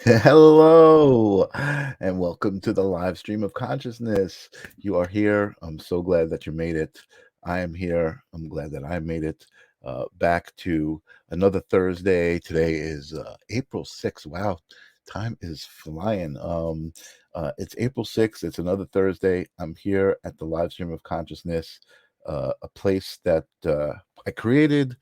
Hello, and welcome to the live stream of consciousness. You are here. I'm so glad that you made it. I am here. I'm glad that I made it back to another Thursday. Today is April 6th. Wow, time is flying. It's April 6th. It's another Thursday. I'm here at the live stream of consciousness, a place that I created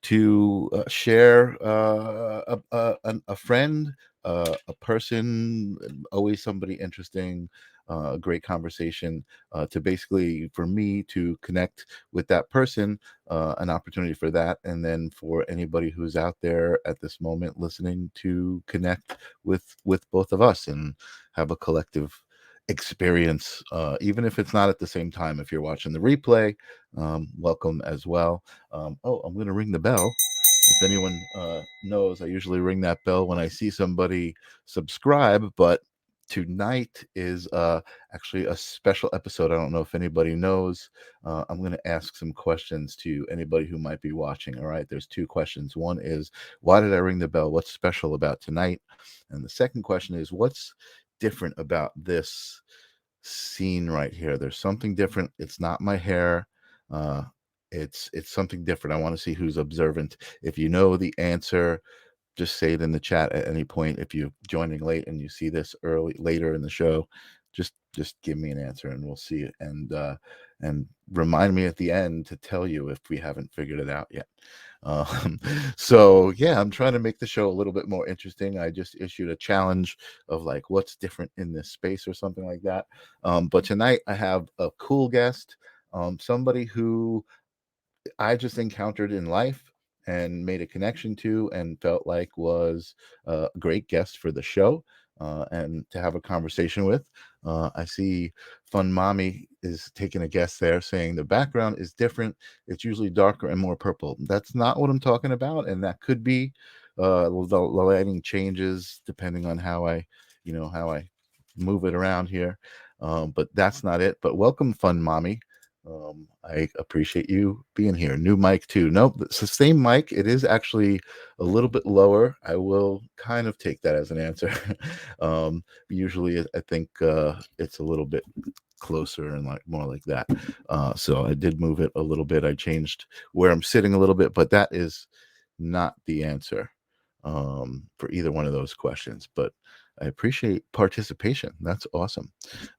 to share a friend, a person, always somebody interesting, a great conversation, to basically for me to connect with that person, an opportunity for that, and then for anybody who's out there at this moment listening to connect with both of us and have a collective experience, even if it's not at the same time. If you're watching the replay, welcome as well. Oh, I'm going to ring the bell. If anyone knows, I usually ring that bell when I see somebody subscribe, but tonight is actually a special episode. I don't know if anybody knows. I'm going to ask some questions to anybody who might be watching. All right, there's two questions. One is, why did I ring the bell? What's special about tonight? And the second question is, what's different about this scene right here? There's something different. It's not my hair. Uh, it's something different. I want to see who's observant. If you know the answer, just say it in the chat at any point. If you're joining late and you see this later in the show, just give me an answer and we'll see it. And remind me at the end to tell you if we haven't figured it out yet. Um, so yeah, I'm trying to make the show a little bit more interesting. I just issued a challenge of like what's different in this space or something like that. But tonight I have a cool guest, somebody who I just encountered in life and made a connection to and felt like was a great guest for the show, and to have a conversation with. I see Fun Mommy is taking a guess there, saying the background is different. It's usually darker and more purple. That's not what I'm talking about, and that could be the lighting changes depending on how I move it around here. But that's not it. But welcome, Fun Mommy. I appreciate you being here. New mic too. Nope, it's the same mic. It is actually a little bit lower. I will kind of take that as an answer. Usually, I think it's a little bit closer and like more like that. So I did move it a little bit. I changed where I'm sitting a little bit, but that is not the answer for either one of those questions. But I appreciate participation. That's awesome.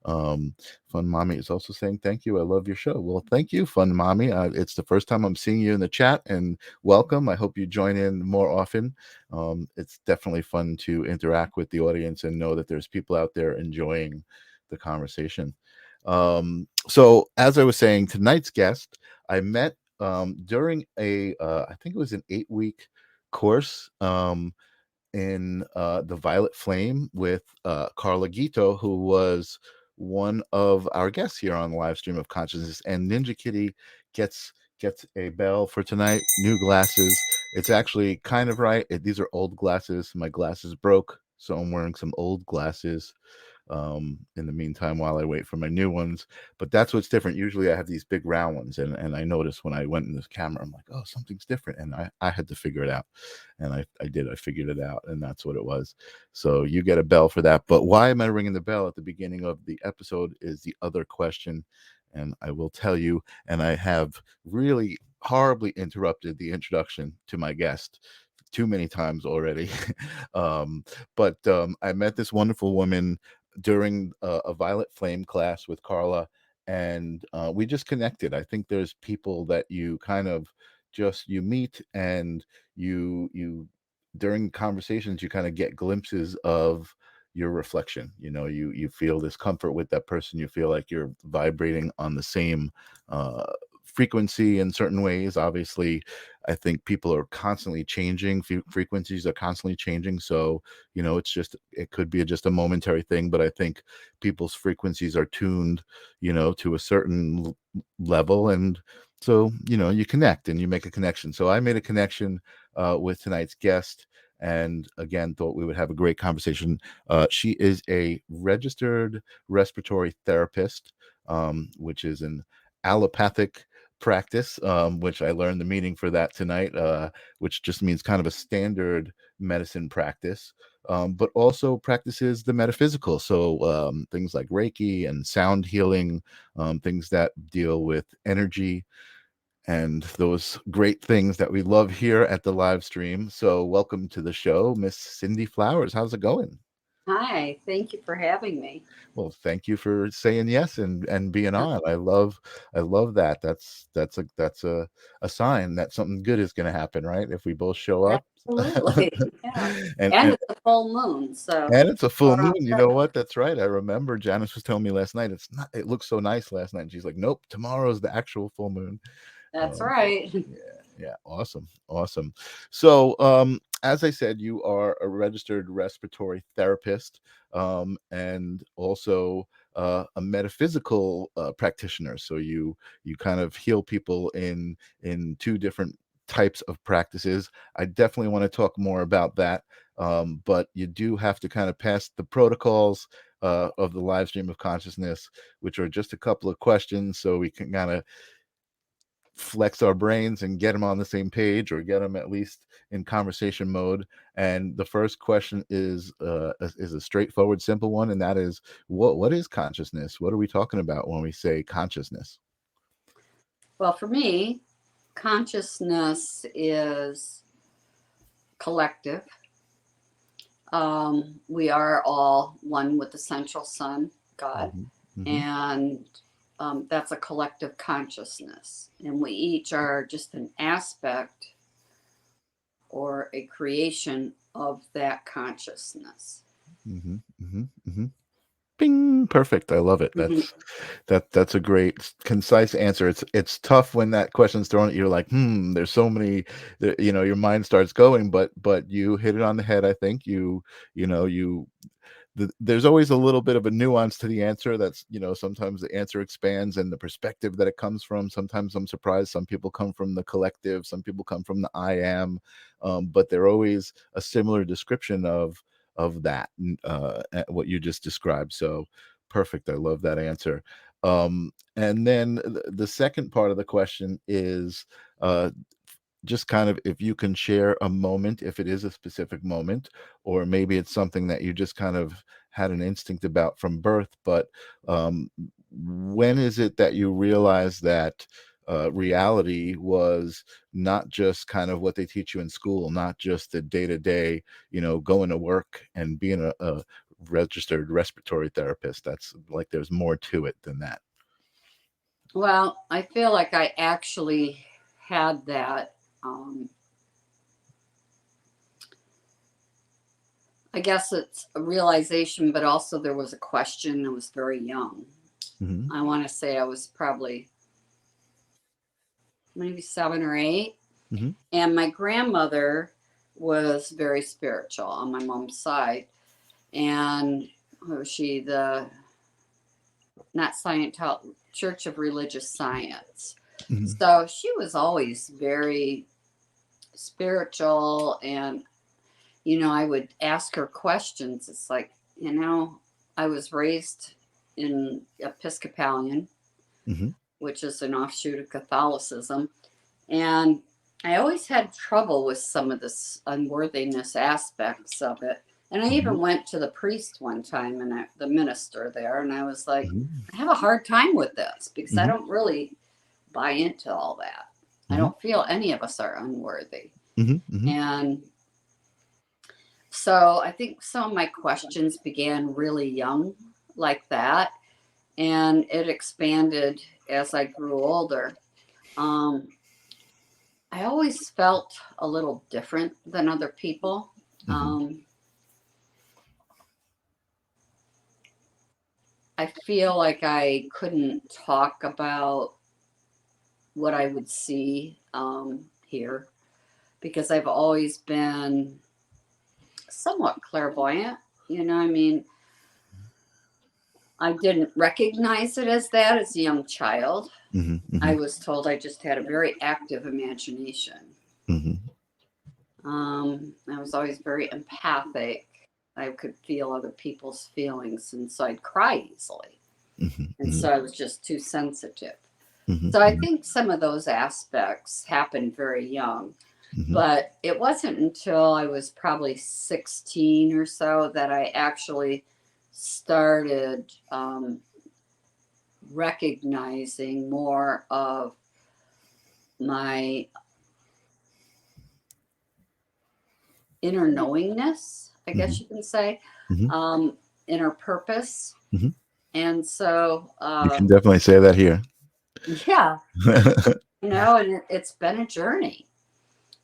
Um, Fun Mommy is also saying, thank you. I love your show. Well, thank you, Fun Mommy. It's the first time I'm seeing you in the chat, and welcome. I hope you join in more often. It's definitely fun to interact with the audience and know that there's people out there enjoying the conversation. So, as I was saying, tonight's guest, I met during I think it was an 8-week course. In the Violet Flame with Carla Gitto, who was one of our guests here on the live stream of consciousness. And Ninja Kitty gets a bell for tonight. New glasses. It's actually kind of right. These are old glasses. My glasses broke, so I'm wearing some old glasses in the meantime while I wait for my new ones. But that's what's different. Usually I have these big round ones, and I noticed when I went in this camera, I'm like, oh, something's different. And I had to figure it out. And I did. I figured it out, and that's what it was. So you get a bell for that. But why am I ringing the bell at the beginning of the episode is the other question. And I will tell you, and I have really horribly interrupted the introduction to my guest too many times already. But I met this wonderful woman during a Violet Flame class with Carla, and we just connected. I think there's people that you kind of just you meet, and you during conversations you kind of get glimpses of your reflection. You feel this comfort with that person. You feel like you're vibrating on the same uh frequency in certain ways. Obviously, I think people are constantly changing, frequencies are constantly changing. So it could be just a momentary thing, but I think people's frequencies are tuned to a certain level. And so you connect and you make a connection. So I made a connection with tonight's guest, and again thought we would have a great conversation. She is a registered respiratory therapist, which is an allopathic practice, which I learned the meaning for that tonight, which just means kind of a standard medicine practice. but also practices the metaphysical. So things like Reiki and sound healing, things that deal with energy and those great things that we love here at the live stream. So welcome to the show, Miss Cyndi Flowers. How's it going? Hi, thank you for having me. Well, thank you for saying yes and being on. I love that. That's a sign that something good is going to happen, right? If we both show up. Absolutely. Yeah. and, And and it's a full moon, so and it's a full we're all moon. You set. know what? That's right. I remember Janice was telling me last night. It's not. It looked so nice last night. And she's like, "Nope, tomorrow's the actual full moon." That's Um, right. yeah, yeah, awesome, awesome. So, as I said, you are a registered respiratory therapist, and also a metaphysical practitioner. So you kind of heal people in two different types of practices. I definitely want to talk more about that, but you do have to kind of pass the protocols of the live stream of consciousness, which are just a couple of questions, so we can kind of flex our brains and get them on the same page, or get them at least in conversation mode. And the first question is a straightforward, simple one, and that is, what is consciousness? What are we talking about when we say consciousness? Well, for me, consciousness is collective. We are all one with the central sun, God, Hmm. Hmm. and that's a collective consciousness. And we each are just an aspect or a creation of that consciousness. Hmm. Hmm. Hmm. Bing, perfect. I love it. Mhm. That's a great concise answer. It's tough when that question's thrown at you. You're like, there's so many, your mind starts going, but you hit it on the head. I think you know you there's always a little bit of a nuance to the answer. That's, sometimes the answer expands and the perspective that it comes from. Sometimes I'm surprised. Some people come from the collective, some people come from the I am, but they're always a similar description of that, what you just described. So perfect. I love that answer. And then the second part of the question is, uh, just kind of, if you can share a moment, if it is a specific moment, or maybe it's something that you just kind of had an instinct about from birth, but um, when is it that you realize that reality was not just kind of what they teach you in school, not just the day to day, going to work and being a registered respiratory therapist? That's like, there's more to it than that. Well, I feel like I actually had that. I guess it's a realization, but also there was a question. I was very young. Hmm. I want to say I was probably maybe 7 or 8. Hmm. And my grandmother was very spiritual on my mom's side. And was she the, not Scientology, Church of Religious Science. Hmm. So she was always very spiritual. And, I would ask her questions. It's like, I was raised in Episcopalian, Hmm. which is an offshoot of Catholicism. And I always had trouble with some of this unworthiness aspects of it. And I even Hmm. went to the priest one time and the minister there, and I was like, Hmm. I have a hard time with this because I Hmm. don't really buy into all that. I Hmm. don't feel any of us are unworthy. Hmm. Hmm. And so I think some of my questions began really young, like that, and it expanded as I grew older. Um, I always felt a little different than other people. Hmm. Um, I feel like I couldn't talk about what I would see here because I've always been somewhat clairvoyant. I mean, I didn't recognize it as that as a young child. Hmm. I Hmm. was told I just had a very active imagination. Hmm. I was always very empathic. I could feel other people's feelings, and so I'd cry easily. And Hmm. so I was just too sensitive. Hmm. So I Hmm. think some of those aspects happened very young. Hmm. But it wasn't until I was probably 16 or so that I actually started recognizing more of my inner knowingness, I guess Hmm. you can say, Hmm. um, inner purpose. Hmm. And so, You can definitely say that here. yeah, and it's been a journey.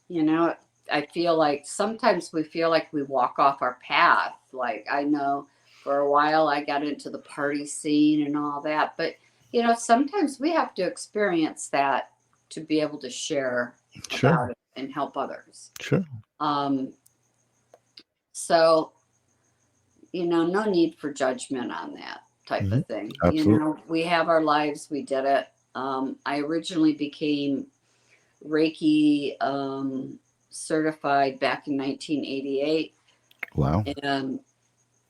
You know, I feel like sometimes we feel like we walk off our path. Like I know for a while I got into the party scene and all that, but sometimes we have to experience that to be able to share Sure, about it and help others. sure. Um, so, no need for judgment on that type Hmm. of thing. Absolutely. We have our lives, we did it. I originally became Reiki certified back in 1988, Wow. and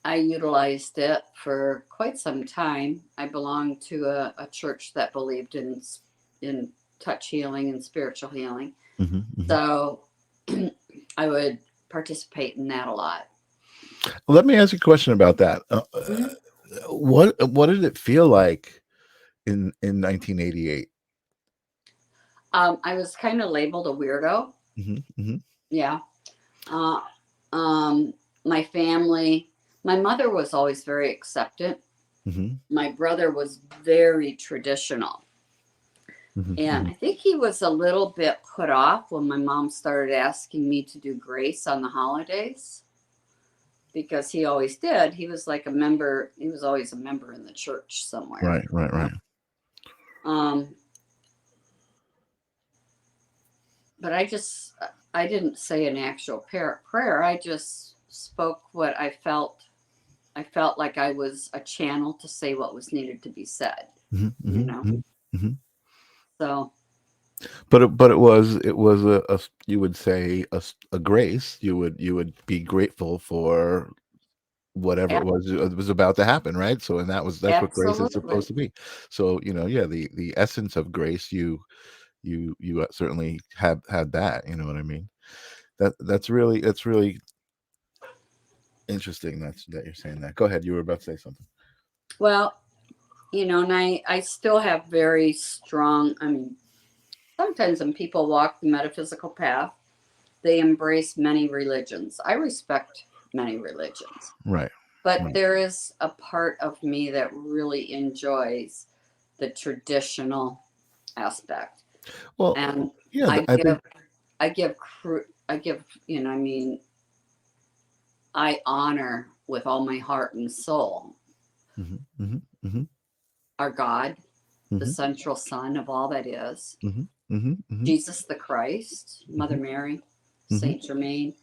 I utilized it for quite some time. I belonged to a church that believed in touch healing and spiritual healing, Hmm. Hmm. so I would participate in that a lot. Let me ask you a question about that. Mhm. What did it feel like in 1988? I was kind of labeled a weirdo. Hmm. Hmm. Yeah. Uh, um, my family, my mother was always very acceptant. Hmm. My brother was very traditional. Hmm. And Hmm. I think he was a little bit put off when my mom started asking me to do grace on the holidays because he always did. He was like a member, he was always a member in the church somewhere. Right, right, right. Um, but I didn't say an actual prayer. I just spoke what I felt. I felt like I was a channel to say what was needed to be said, Hmm. you Hmm. know? Hmm. Hmm. So, But it was a you would say a grace. You would be grateful for whatever it was about to happen, right? So, and that's what grace is supposed absolutely. to be. So, yeah, the essence of grace, you certainly had that. You know what I mean? That's really interesting. That you're saying that. Go ahead. You were about to say something. Well, and I still have very strong, I mean, sometimes when people walk the metaphysical path, they embrace many religions. I respect many religions, Right. but Right. there is a part of me that really enjoys the traditional aspect. Well, And yeah. I I give, think. I give, I mean, I honor with all my heart and soul Hmm. Hmm. Hmm. our God, the Hmm. central Son of all that is, Hmm. Hmm. Hmm. Jesus the Christ, Mother Hmm. Mary, Hmm. Saint Germain,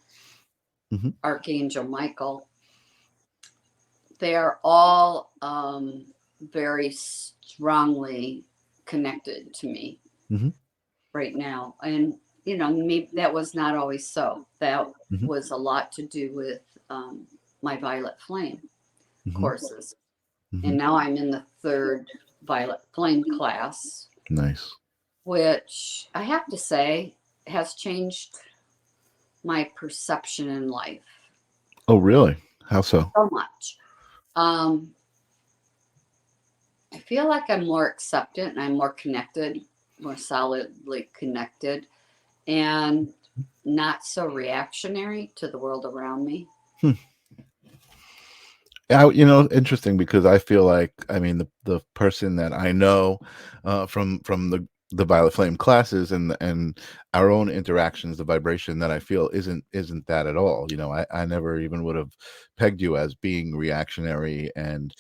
Hmm. Archangel Michael. They are all very strongly connected to me Hmm. right now. And, maybe that was not always so. That Hmm. was a lot to do with um, my Violet Flame Hmm. courses. Hmm. And now I'm in the third Violet Flame class, Nice. which I have to say has changed my perception in life Oh, really? How so? so much. Um, I feel like I'm more acceptant and I'm more connected, more solidly connected, and not so reactionary to the world around me. Hmm. Interesting because I feel like, I mean, the person that I know from the Violet Flame classes and our own interactions, the vibration that I feel isn't that at all. I never even would have pegged you as being reactionary, and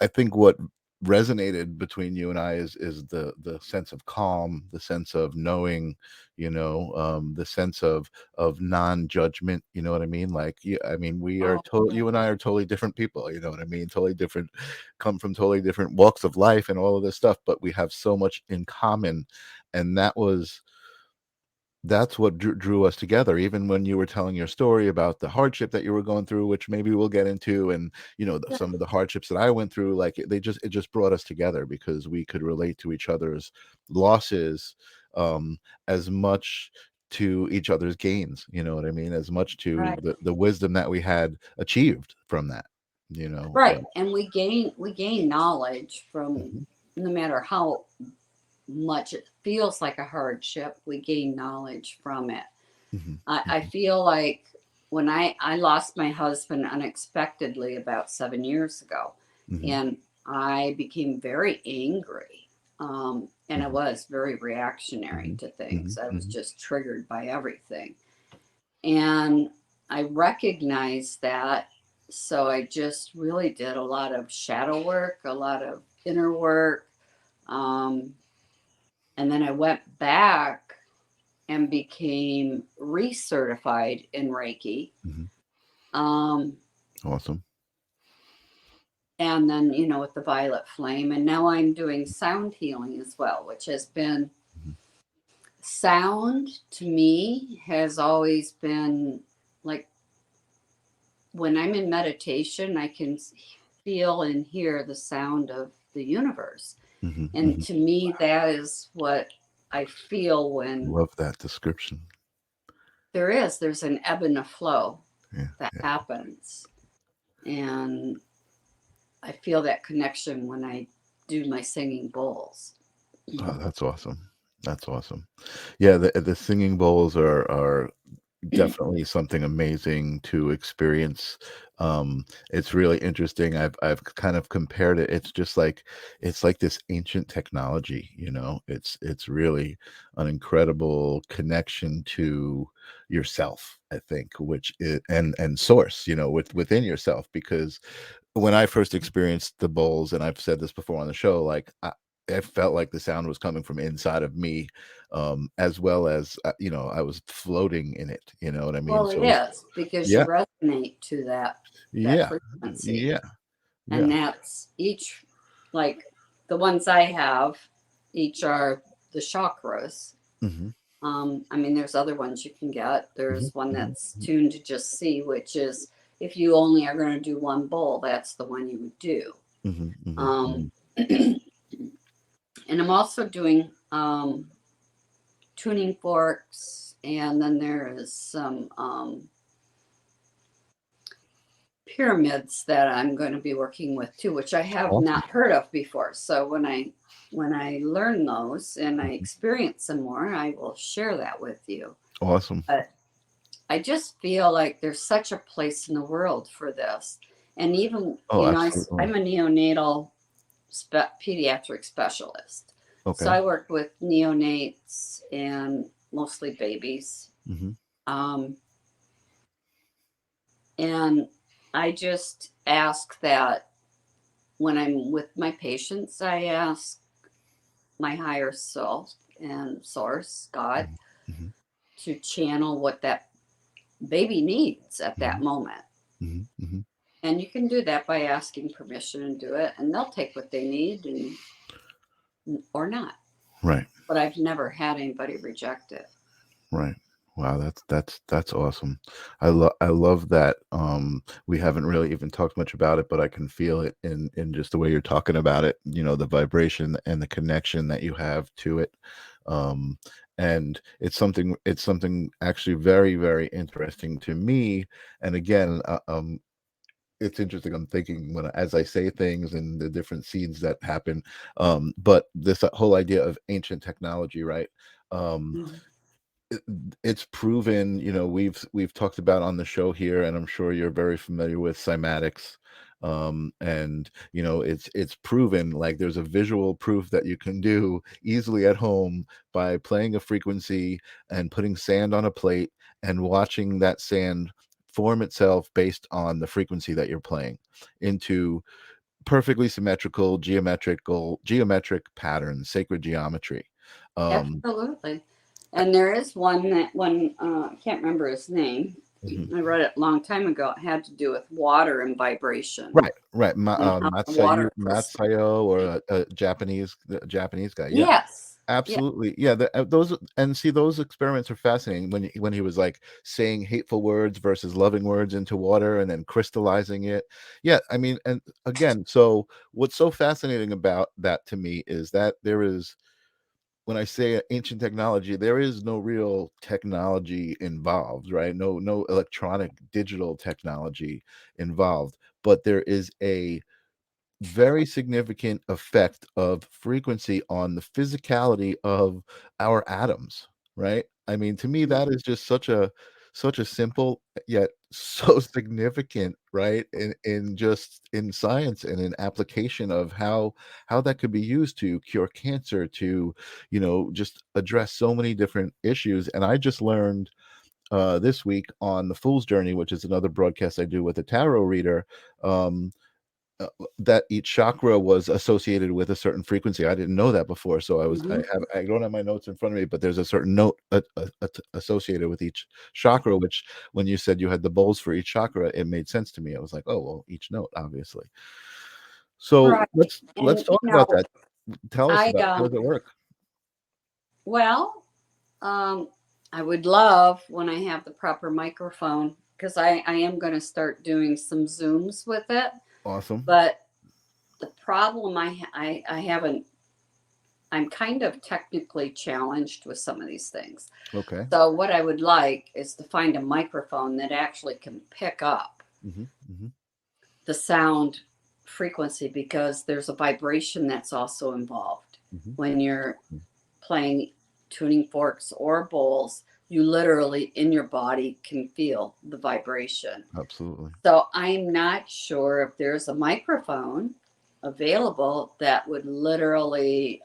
I think what resonated between you and I is the sense of calm, the sense of knowing, the sense of non-judgment. You know what I mean? Like, I mean, Oh, you and I are totally different people. You know what I mean? Totally different, come from totally different walks of life and all of this stuff, but we have so much in common, and that's what drew us together. Even when you were telling your story about the hardship that you were going through, which maybe we'll get into, and some of the hardships that I went through, like it just brought us together because we could relate to each other's losses, as much to each other's gains, you know what I mean, as much to Right. the wisdom that we had achieved from that, you know. Right. And we gain knowledge from, Mhm, no matter how much it feels like a hardship, we gain knowledge from it. mhm, I mhm, feel like when I lost my husband unexpectedly about 7 years ago, mhm, and I became very angry. And I mhm, was very reactionary mhm, to things. mhm, I was mhm. just triggered by everything. And I recognized that. So I just really did a lot of shadow work, a lot of inner work. Um, and then I went back and became recertified in Reiki. Mhm. Um, Awesome. and then, with the violet flame. And now I'm doing sound healing as well, which has been, Mhm. sound to me has always been like, when I'm in meditation, I can feel and hear the sound of the universe. Mhm, And mhm. to me, that is what I feel when Love that description. there's an ebb and a flow Yeah, that yeah. happens. And I feel that connection when I do my singing bowls. Oh, that's awesome. That's awesome. Yeah, the singing bowls are definitely something amazing to experience. It's really interesting. I've kind of compared it. It's like this ancient technology, you know. It's really an incredible connection to yourself, I think, which is, and source, you know, within yourself, because when I first experienced the bowls, and I've said this before on the show, like I felt like the sound was coming from inside of me, as well as I was floating in it. You know what I mean? Well, it So is because you yeah, resonate to that yeah, frequency. yeah, And yeah. that's each, like the ones I have, each are the chakras. Hmm. I mean, there's other ones you can get. Hmm. There's one Hmm. that's tuned to just see, which is, if you only are going to do one bowl, that's the one you would do. Hmm. Hmm. Um, Hmm. and I'm also doing tuning forks, and then there is some pyramids that I'm going to be working with too, which I have Awesome. not heard of before. So when I learn those and I Mhm. experience some more, I will share that with you. Awesome. But I just feel like there's such a place in the world for this. And even, Oh, I'm absolutely. a neonatal pediatric specialist. So Okay. I work with neonates and mostly babies. Hmm. Um, and I just ask that when I'm with my patients, I ask my higher self and source, God, Hmm. to channel what that baby needs at Hmm. that moment. Hmm. Hmm. And you can do that by asking permission and do it, and they'll take what they need or not. Right. But I've never had anybody reject it. Right. Wow, that's awesome. I love that. We haven't really even talked much about it, but I can feel it in just the way you're talking about it. You know, the vibration and the connection that you have to it. Um, and it's something actually very, very interesting to me. And again, it's interesting. I'm thinking as I say things and the different seeds that happen. But this whole idea of ancient technology, right? Um, Mhm. it, it's proven, you know, we've talked about on the show here, and I'm sure you're very familiar with cymatics. And you know, it's proven, like there's a visual proof that you can do easily at home by playing a frequency and putting sand on a plate and watching that sand form itself based on the frequency that you're playing into perfectly symmetrical geometric patterns, sacred geometry. um Absolutely. And there is one that I can't remember his name. mhm. I read it a long time ago. It had to do with water and vibration Right, right. and how the water Matsuyo, or a Japanese guy. Yeah, Yes. Yeah. absolutely. Yeah, those, and see, those experiments are fascinating when he was like saying hateful words versus loving words into water and then crystallizing it. Yeah, I mean, and again, so what's so fascinating about that to me is that there is when I say ancient technology, there is no real technology involved, right? No electronic digital technology involved, but there is a very significant effect of frequency on the physicality of our atoms, right? I mean, to me, that is just such a simple yet so significant, right? In just in science and in application of how that could be used to cure cancer, to just address so many different issues. And I just learned this week on the Fool's Journey, which is another broadcast I do with a tarot reader. Um, that each chakra was associated with a certain frequency. I didn't know that before, so Mhm. I don't have my notes in front of me, but there's a certain note associated with each chakra. Which, when you said you had the bowls for each chakra, it made sense to me. I was like, oh well, each note, obviously. So Right. let's And, talk about that. Tell us I, about how does it work? well, um, I would love when I have the proper microphone, because I am going to start doing some Zooms with it. Awesome. But the problem I haven't, I'm kind of technically challenged with some of these things. Okay. So what I would like is to find a microphone that actually can pick up Hmm. Hmm. the sound frequency, because there's a vibration that's also involved Hmm. when you're playing tuning forks or bowls. You literally in your body can feel the vibration. Absolutely. So I'm not sure if there's a microphone available that would literally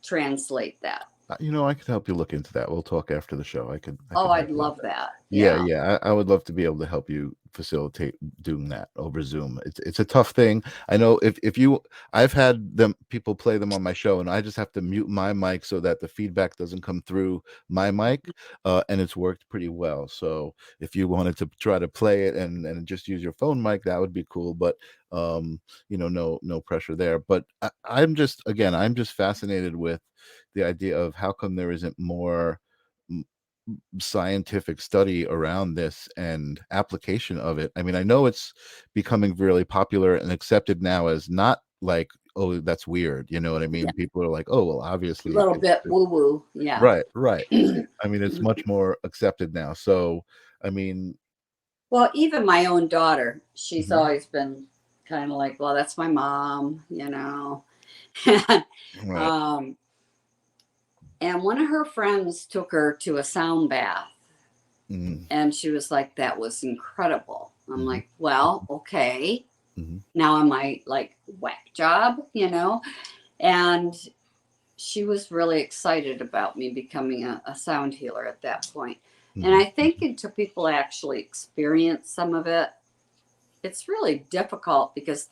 translate that. I could help you look into that. We'll talk after the show. I Oh, could help I'd you with love that. that. Yeah, Yeah. yeah. I would love to be able to help you facilitate doing that over Zoom. It's a tough thing. I know if you I've had them people play them on my show, and I just have to mute my mic so that the feedback doesn't come through my mic, and it's worked pretty well. So if you wanted to try to play it and just use your phone mic, that would be cool. But no pressure there. But I'm just fascinated with the idea of how come there isn't more scientific study around this and application of it. I mean, I know it's becoming really popular and accepted now as not like, oh, that's weird. You know what I Yeah. mean? People are like, oh, well, A obviously little bit woo woo. Yeah. right, right. I mean, it's much more accepted now. So, I mean, Well, even my own daughter, she's mhm, always been kind of like, well, that's my mom, right. um, and one of her friends took her to a sound bath, Mm-hmm, and she was like, that was incredible. I'm mm-hmm, like, well, okay. mm-hmm, Now am I like whack job? And she was really excited about me becoming a sound healer at that point. And mm-hmm, I think until people actually experience some of it, it's really difficult, because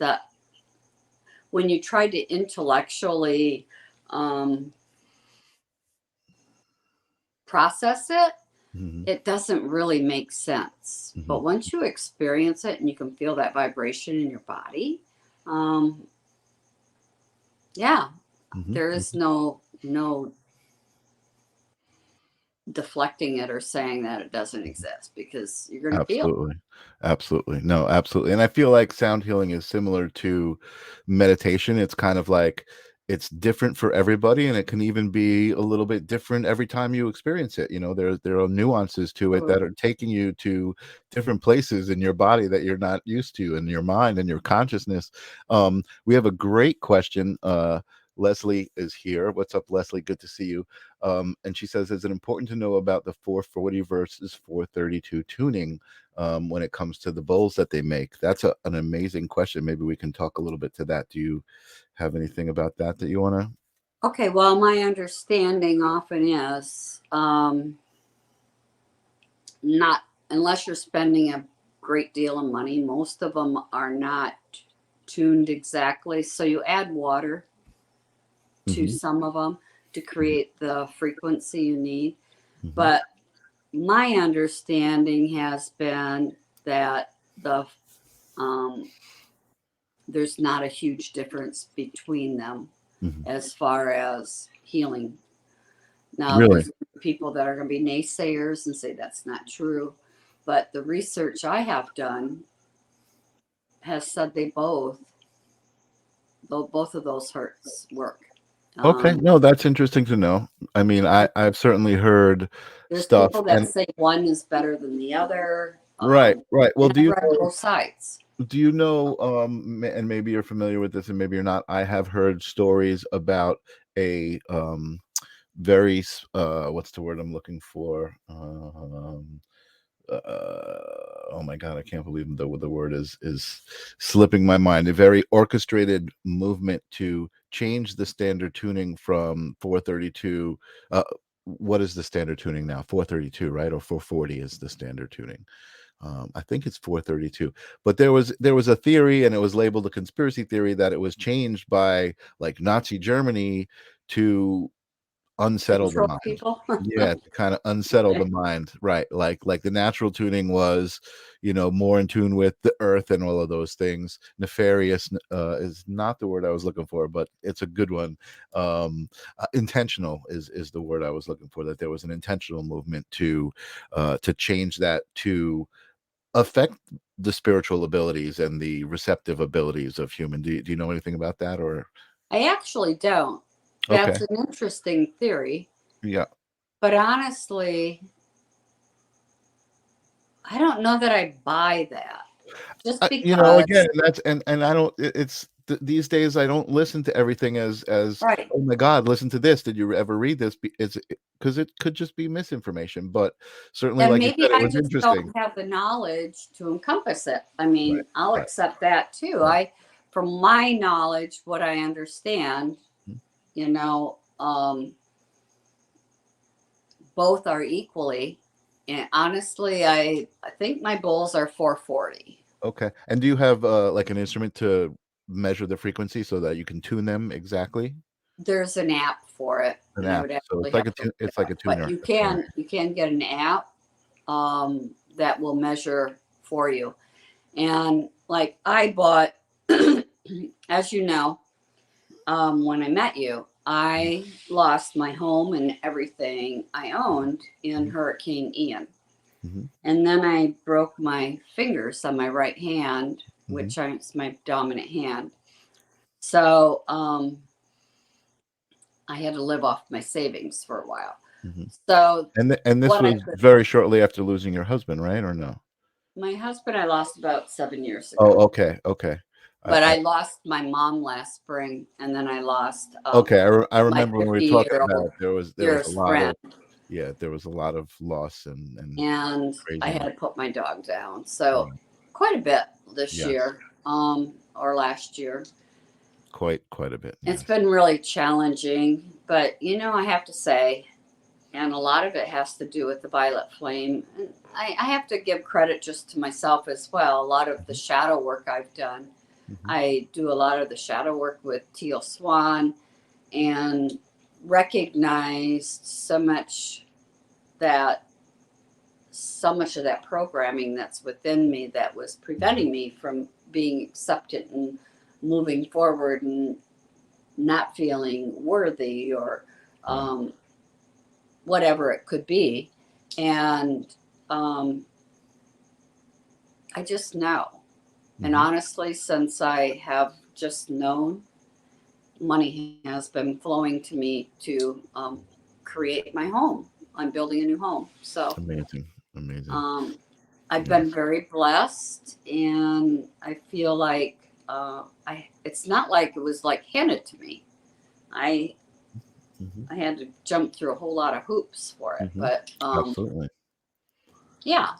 when you try to intellectually um, process it, mm-hmm, it doesn't really make sense. mm-hmm, But once you experience it and you can feel that vibration in your body, um, yeah, mm-hmm, there is mm-hmm. no deflecting it or saying that it doesn't exist, because you're going to feel it. Absolutely. Absolutely. No, absolutely. And I feel like sound healing is similar to meditation. It's kind of like it's different for everybody, and it can even be a little bit different every time you experience it. There are nuances to it that are taking you to different places in your body that you're not used to, in your mind and your consciousness. We have a great question. Leslie is here. What's up, Leslie? Good to see you. And she says, is it important to know about the 440 versus 432 tuning when it comes to the bowls that they make? That's an amazing question. Maybe we can talk a little bit to that. Do you have anything about that you want to? Okay, well, my understanding often is not, unless you're spending a great deal of money, most of them are not tuned exactly. So you add water to Hmm. some of them to create the frequency you need. Hmm. But my understanding has been that um, there's not a huge difference between them Hmm. as far as healing. Now, Really? there's people that are going to be naysayers and say that's not true, but the research I have done has said they both of those hurts work. Okay, Um, no, that's interesting to know. I mean, I've certainly heard there's stuff, people that and say one is better than the other. right, right. Well, And I've read both sides. do you know, and maybe you're familiar with this, and maybe you're not. I have heard stories about a very what's the word I'm looking for? Oh my god, I can't believe the word is slipping my mind. A very orchestrated movement to change the standard tuning from 432. What is the standard tuning now? 432, right? Or 440 is the standard tuning. I think it's 432. But there was a theory, and it was labeled a conspiracy theory, that it was changed by like Nazi Germany to unsettle the Control mind. people. Yeah, to kind of unsettle the mind, right? Like the natural tuning was, more in tune with the earth and all of those things. Nefarious is not the word I was looking for, but it's a good one. Intentional is the word I was looking for. That there was an intentional movement to change that, to affect the spiritual abilities and the receptive abilities of human. Do you know anything about that, or? I actually don't. Okay. That's an interesting theory. Yeah. But honestly, I don't know that I buy that. Just Again, because, and that's, and I don't, these days I don't listen to everything as, right. oh my god, listen to this, did you ever read this? It's because it could just be misinformation, but certainly, And like you maybe said, it I was just interesting. don't have the knowledge to encompass it. I Right, mean, I'll right, accept that too. right. From my knowledge, what I understand, Mhm. you know, both are equally. And honestly, I think my bowls are 440. Okay, and do you have like an instrument to measure the frequency so that you can tune them exactly? There's an app for it, An and I app, would so actually it's like have a to look it it's like a up. But tuner. That's all right. you can get an app that will measure for you. And like I bought, as you know, when I met you, I lost my home and everything I owned in Mhm, Hurricane Ian. mhm, And then I broke my fingers on my right hand, mhm, is my dominant hand. So I had to live off my savings for a while. mhm. So And this what I was could, very shortly after losing your husband, right, or no? my husband I lost about 7 years Oh, ago. okay, okay. But I I lost my mom last spring, and then I lost Okay, I my remember when we were 50 talking year about old it, there was a dearest lot friend. of, yeah, there was a lot of loss and And I had craziness. to put my dog down. So Yeah. quite a bit this Yes, year, or last year. quite a bit, It's yes. been really challenging, but I have to say, and a lot of it has to do with the violet flame. And I have to give credit just to myself as well. A lot of the Mhm, shadow work I've done. mhm, I do a lot of the shadow work with Teal Swan and recognized that so much of that programming that's within me that was mhm, preventing me from being accepted and moving forward and not feeling worthy or right, um, whatever it could be. And um, I just know. And mhm. honestly, since I have just known, money has been flowing to me to create my home. I'm building a new home. So Amazing, amazing. um, I've been Yes. very blessed, and I feel like it's not like it was like handed to me. I Mhm, I had to jump through a whole lot of hoops for it, mhm. but Absolutely. yeah,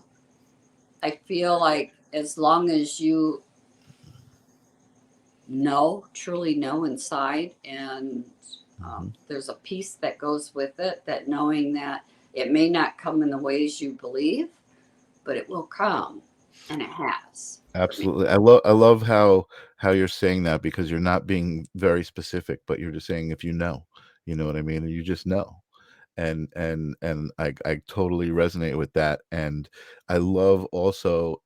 I feel like as long as you truly know inside, and Mhm. there's a peace that goes with it, that knowing that it may not come in the ways you believe, but it will come, and it has for me. Absolutely. I love how you're saying that, because you're not being very specific, but you're just saying if you know what I mean? And you just know. And I totally resonate with that. And I love also,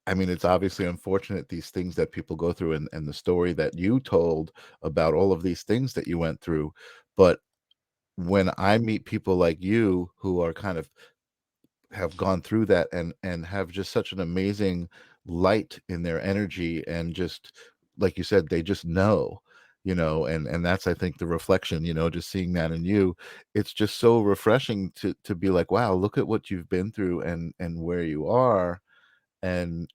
I mean, it's obviously unfortunate, these things that people go through, and the story that you told about all of these things that you went through. But when I meet people like you who are kind of have gone through that, and have just such an amazing light in their energy, and just like you said, they just know, and that's, I think, the reflection, just seeing that in you. It's just so refreshing to be like, wow, look at what you've been through and where you are. And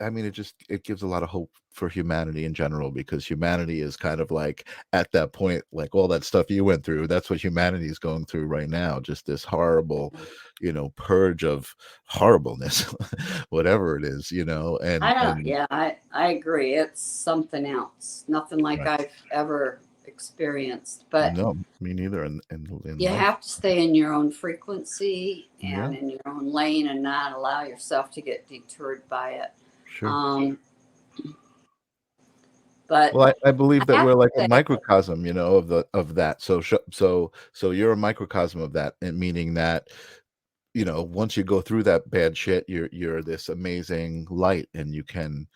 I mean, it gives a lot of hope for humanity in general, because humanity is kind of like at that point, like all that stuff you went through, that's what humanity is going through right now. Just this horrible, purge of horribleness, whatever it is, I don't, and yeah, I agree. It's something else. Nothing like right. I've ever experienced. But No, me neither in you life. have to stay in your own frequency Yeah, and in your own lane and not allow yourself to get deterred by it. sure. Um, but Well, I believe I that have we're to like a say, microcosm, of that. So you're a microcosm of that, and meaning that, once you go through that bad shit, you're this amazing light, and you can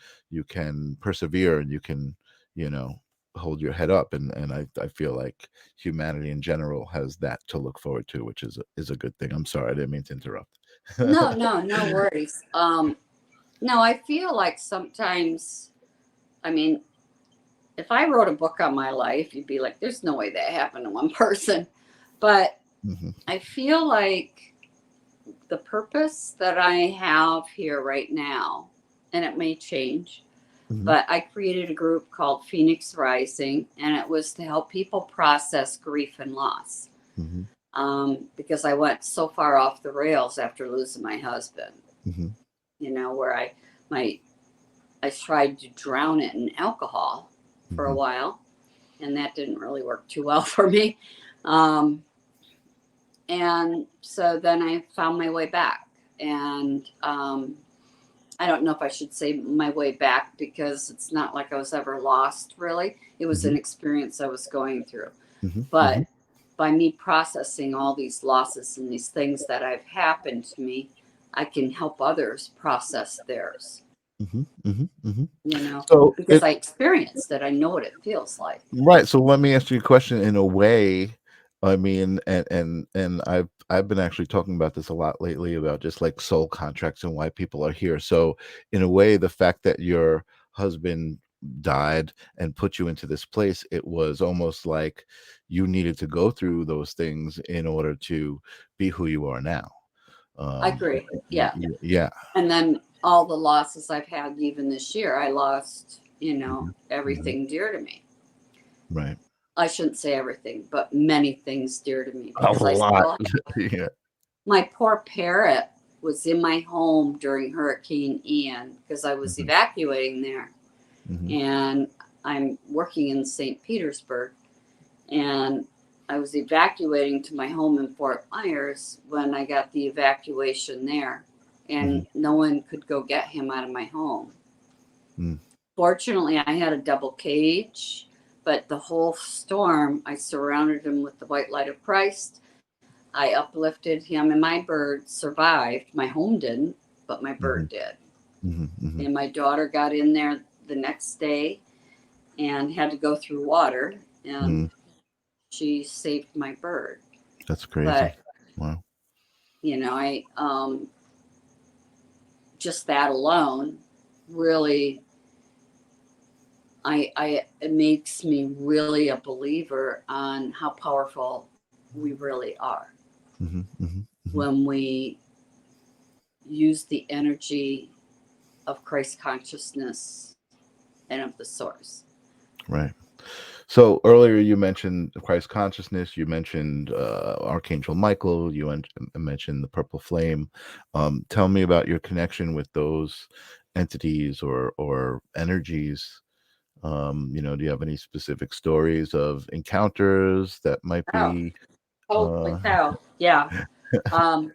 persevere, and you can, you know, hold your head up, and I feel like humanity in general has that to look forward to, which is a good thing. I'm sorry, I didn't mean to interrupt. no worries. No, I feel like sometimes, I mean, if I wrote a book on my life, you'd be like, there's no way that happened to one person. But Mhm, I feel like the purpose that I have here right now, and it may change, mhm, but I created a group called Phoenix Rising, and it was to help people process grief and loss. mhm, Because I went so far off the rails after losing my husband, mhm, where my I tried to drown it in alcohol for a mhm, while, and that didn't really work too well for me. Um, and so then I found my way back, and I don't know if I should say my way back, because it's not like I was ever lost, really. It was an mhm, experience I was going through. mhm, mhm, But by me processing all these losses and these things that have happened to me, I can help others process theirs, mhm, mhm, mhm. So because I experienced it. I know what it feels like. right. So let me ask you a question in a way. I mean, and I've been actually talking about this a lot lately, about just like soul contracts and why people are here. So in a way, the fact that your husband died and put you into this place, it was almost like you needed to go through those things in order to be who you are now. I Um, agree. Yeah. yeah. And then all the losses I've had, even this year, I lost, Mhm, mhm, everything dear to me. right. I shouldn't say everything, but many things dear to me, A because I lot. still have Yeah. my poor parrot was in my home during Hurricane Ian, because I was Mhm, evacuating there, mhm, and I'm working in St. Petersburg, and I was evacuating to my home in Fort Myers when I got the evacuation there, mhm, and no one could go get him out of my home. mm, Fortunately, I had a double cage, but the whole storm, I surrounded him with the white light of Christ. I uplifted him, and my bird survived. My home didn't, but my mhm, bird did. mhm, mhm, And my daughter got in there the next day and had to go through water, mhm. and she saved my bird. That's crazy. But, Wow. I, just that alone really, it makes me really a believer on how powerful we really are Mhm, mhm, mhm. when we use the energy of Christ consciousness and of the source. Right. So earlier you mentioned Christ consciousness, you mentioned Archangel Michael, mentioned the purple flame. Tell me about your connection with those entities or energies. Do you have any specific stories of encounters that might Oh, be holy uh cow. Yeah. Um,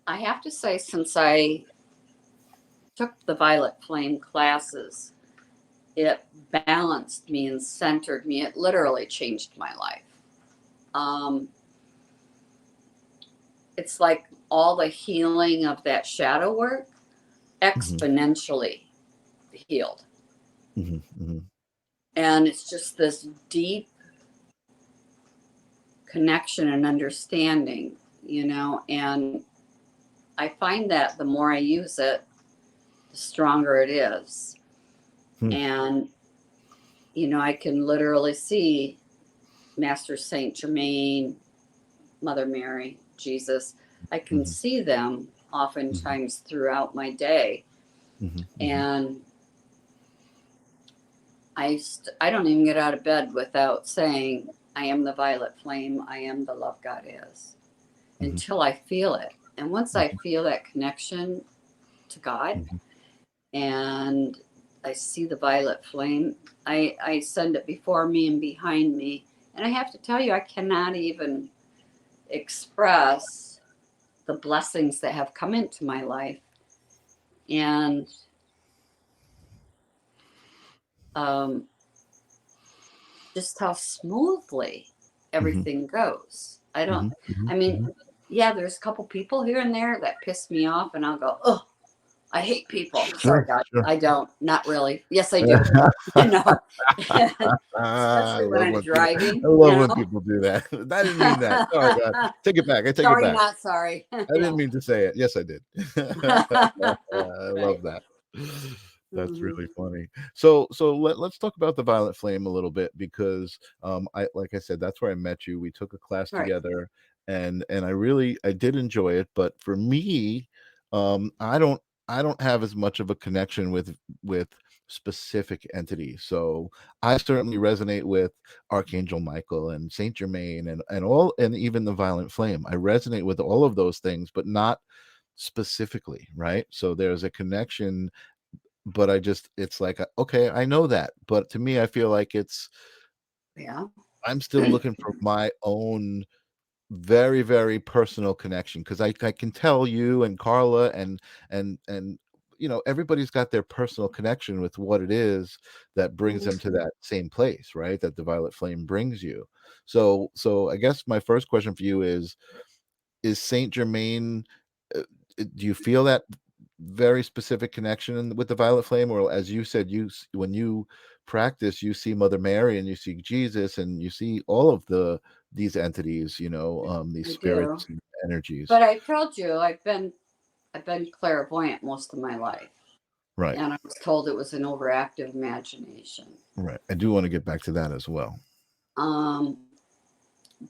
I have to say, since I took the Violet Flame classes, it balanced me and centered me. It literally changed my life. Um, it's like all the healing of that shadow work Mhm, exponentially healed. mhm, mhm, And it's just this deep connection and understanding, and I find that the more I use it, the stronger it is. hmm, And I can literally see Master Saint Germain, Mother Mary, Jesus. I can Hmm. see them Hmm. oftentimes throughout my day. Hmm. Hmm. And I don't even get out of bed without saying, I am the violet flame, I am the love God is, Hmm. until I feel it. And once I Hmm. feel that connection to God Hmm. and I see the violet flame, I send it before me and behind me. And I have to tell you, I cannot even express the blessings that have come into my life and um, just how smoothly Hmm. everything goes. Hmm. I mean, Hmm. yeah, there's a couple people here and there that piss me off, and I'll go, oh, I hate people. Sorry, Sure, God. sure. I don't. Not really. Yes, I do. You know, I especially when love I'm when people. driving, I love when people do that. I didn't mean that. Sorry, God. Take it back. I take it Sorry, back. not sorry. I didn't mean to say it. Yes, I did. I Right. love that. That's Hmm. really funny. So let's talk about the Violet Flame a little bit because I like I said that's where I met you. We took a class Right. together and I did enjoy it, but for me, I don't have as much of a connection with specific entities. So I certainly resonate with Archangel Michael and Saint Germain and all and even the Violent Flame. I resonate with all of those things, but not specifically, right? So there's a connection, but it's like okay, I know that, but to me I feel like Yeah. I'm still looking for my own very, very personal connection because I can tell you and Carla and everybody's got their personal connection with what it is that brings them to that same place, right? That the Violet Flame brings you. So I guess my first question for you is Saint Germain, uh, do you feel that very specific connection with the Violet Flame, or as you said, when you practice, you see Mother Mary and you see Jesus and you see all of these entities, these I do. spirits and energies. But I told you I've been clairvoyant most of my life, Right, and I was told it was an overactive imagination. right. I do want to get back to that as well. Um,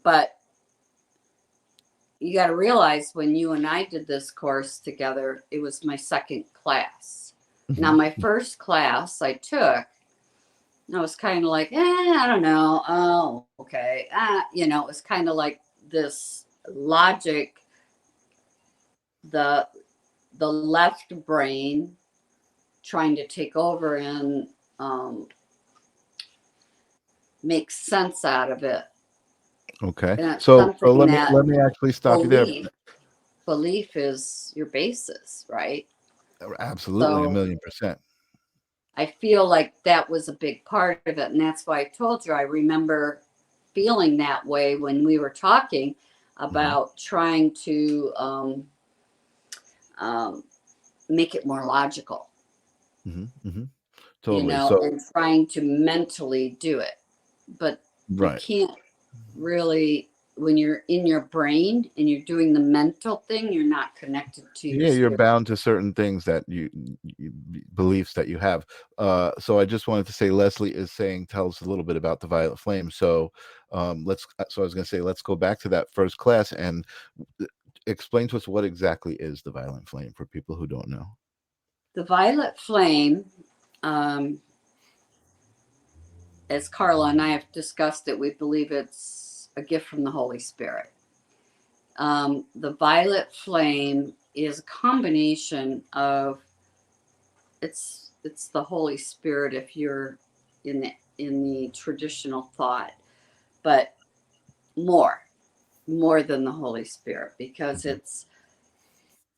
but you got to realize when you and I did this course together, it was my second class. Now, Hmm. my first class I took, I was kind of like, I don't know. Oh, okay. It was kind of like this logic, the the left brain trying to take over and um, make sense out of it. Okay, And it's so something let me that let me actually stop you there. belief is your basis, right? Absolutely, a So million percent. I feel like that was a big part of it. And that's why I told you I remember feeling that way when we were talking Hmm. about trying to um, make it more logical, Hmm. Hmm. Totally. So and trying to mentally do it. But you right. can't really, when you're in your brain and you're doing the mental thing, you're not connected to your Yeah, you're spirit. bound to certain things that beliefs that you have. So I just wanted to say Leslie is saying tell us a little bit about the Violet Flame. So I was going to say let's go back to that first class and uh, explain to us what exactly is the Violet Flame for people who don't know. The violet flame, um, as Carla and I have discussed it, we believe it's a gift from the Holy Spirit. The violet flame is a combination of it's the Holy Spirit if you're in the traditional thought, but more more than the Holy Spirit because Hmm. it's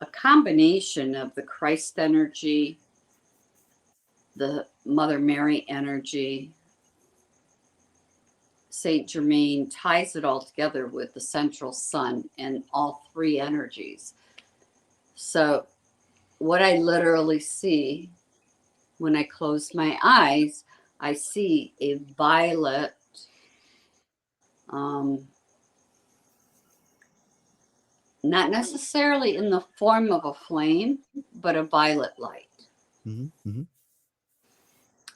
a combination of the Christ energy, the Mother Mary energy. Saint Germain ties it all together with the central sun and all three energies. So, what I literally see when I close my eyes, I see a violet, um, not necessarily in the form of a flame, but a violet light. Hmm. Hmm.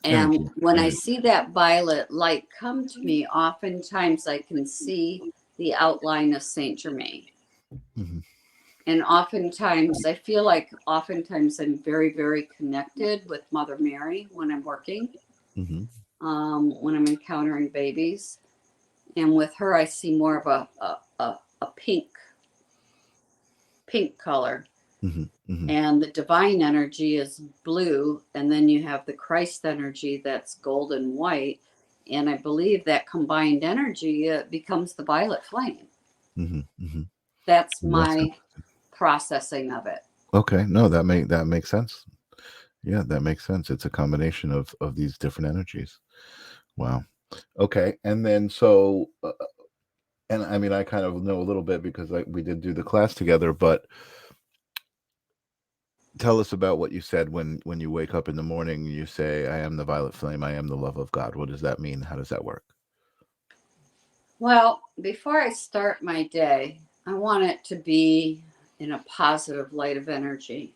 And Energy. when I Energy. see that violet light come to me, oftentimes I can see the outline of Saint Germain. Hmm. And oftentimes I feel like oftentimes I'm very, very connected with Mother Mary when I'm working, Hmm. when I'm encountering babies. And with her, I see more of a pink color. Hmm. Hmm. And the divine energy is blue. And then you have the Christ energy that's golden white. And I believe that combined energy becomes the violet flame. Hmm. Hmm. That's That's my processing of it. okay. No, that makes sense. Yeah, that makes sense. It's a combination of these different energies. Wow. Okay. And then so and I mean I kind of know a little bit because we did do the class together, but tell us about what you said when you wake up in the morning, you say, I am the violet flame, I am the love of God. What does that mean? How does that work? Well, before I start my day, I want it to be in a positive light of energy.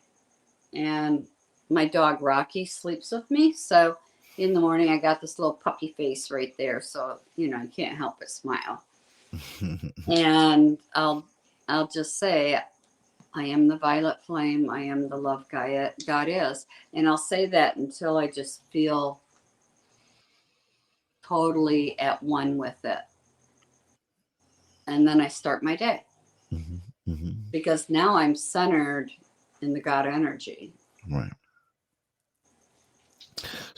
And my dog Rocky sleeps with me. So in the morning, I got this little puppy face right there. So, I can't help but smile. And I'll just say, I am the violet flame. I am the love God is. And I'll say that until I just feel totally at one with it. And then I start my day Hmm. Hmm. because now I'm centered in the God energy Right.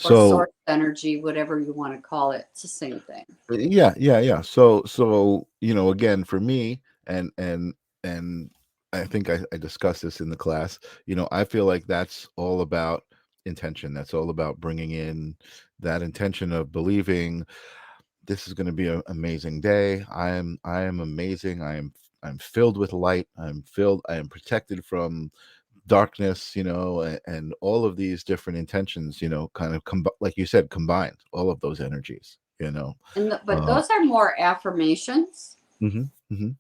or So source energy, whatever you want to call it. It's the same thing. yeah, yeah, yeah. So again, for me, and I think I discussed this in the class. I feel like that's all about intention. That's all about bringing in that intention of believing this is going to be an amazing day. I am amazing. I'm filled with light. I am protected from darkness, and all of these different intentions, kind of like you said, combined all of those energies. But uh those are more affirmations, mhm, mhm,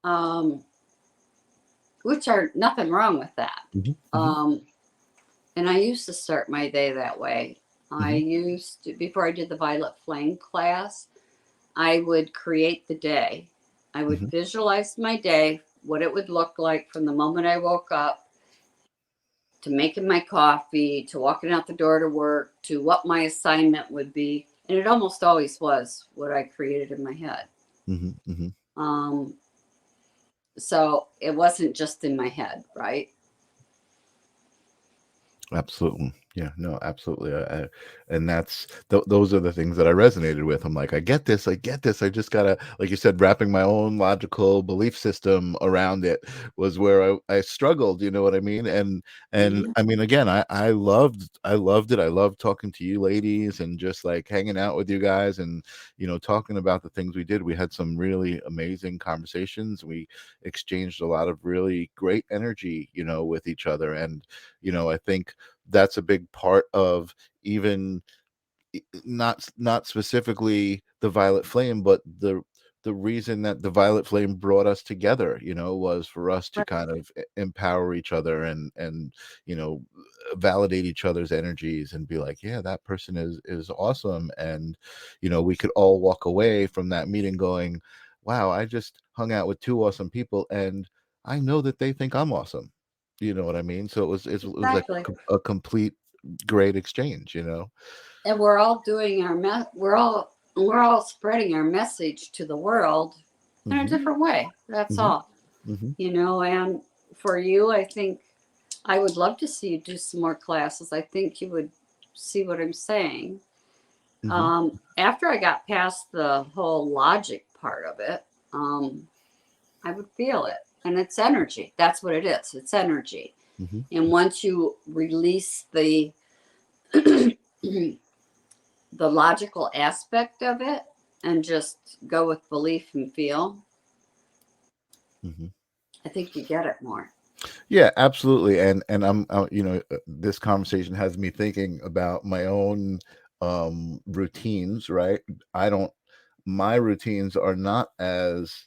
um, which are nothing wrong with that. mhm, mhm, Um, and I used to start my day that way. I mhm, used to, before I did the Violet Flame class, I would create the day. I would mhm, visualize my day, what it would look like from the moment I woke up to making my coffee, to walking out the door to work, to what my assignment would be. And it almost always was what I created in my head. mhm, mhm. Um, so it wasn't just in my head, right? Absolutely. Yeah, no, absolutely. And those are the things that I resonated with. I'm like, I get this. I get this. I just gotta, like you said, wrapping my own logical belief system around it was where I struggled. You know what I mean? And Mhm. I mean, again, I loved it. I loved talking to you ladies and just like hanging out with you guys and talking about the things we did. We had some really amazing conversations. We exchanged a lot of really great energy, with each other. And I think that's a big part of even not specifically the violet flame, but the reason that the violet flame brought us together, was for us to Right. kind of empower each other and you know validate each other's energies and be like, yeah, that person is awesome. And we could all walk away from that meeting going, wow, I just hung out with two awesome people and I know that they think I'm awesome. You know what I mean? So it was like Exactly. a complete great exchange. And we're all doing we're all spreading our message to the world in a Mhm, different way. That's mhm, all. mhm, And for you, I think I would love to see you do some more classes. I think you would see what I'm saying. mhm, After I got past the whole logic part of it, I would feel it. And it's energy. That's what it is. It's energy. mhm. And once you release the the logical aspect of it and just go with belief and feel, Mhm. I think you get it more. Yeah, absolutely. And I'm this conversation has me thinking about my own routines, right? I don't My routines are not as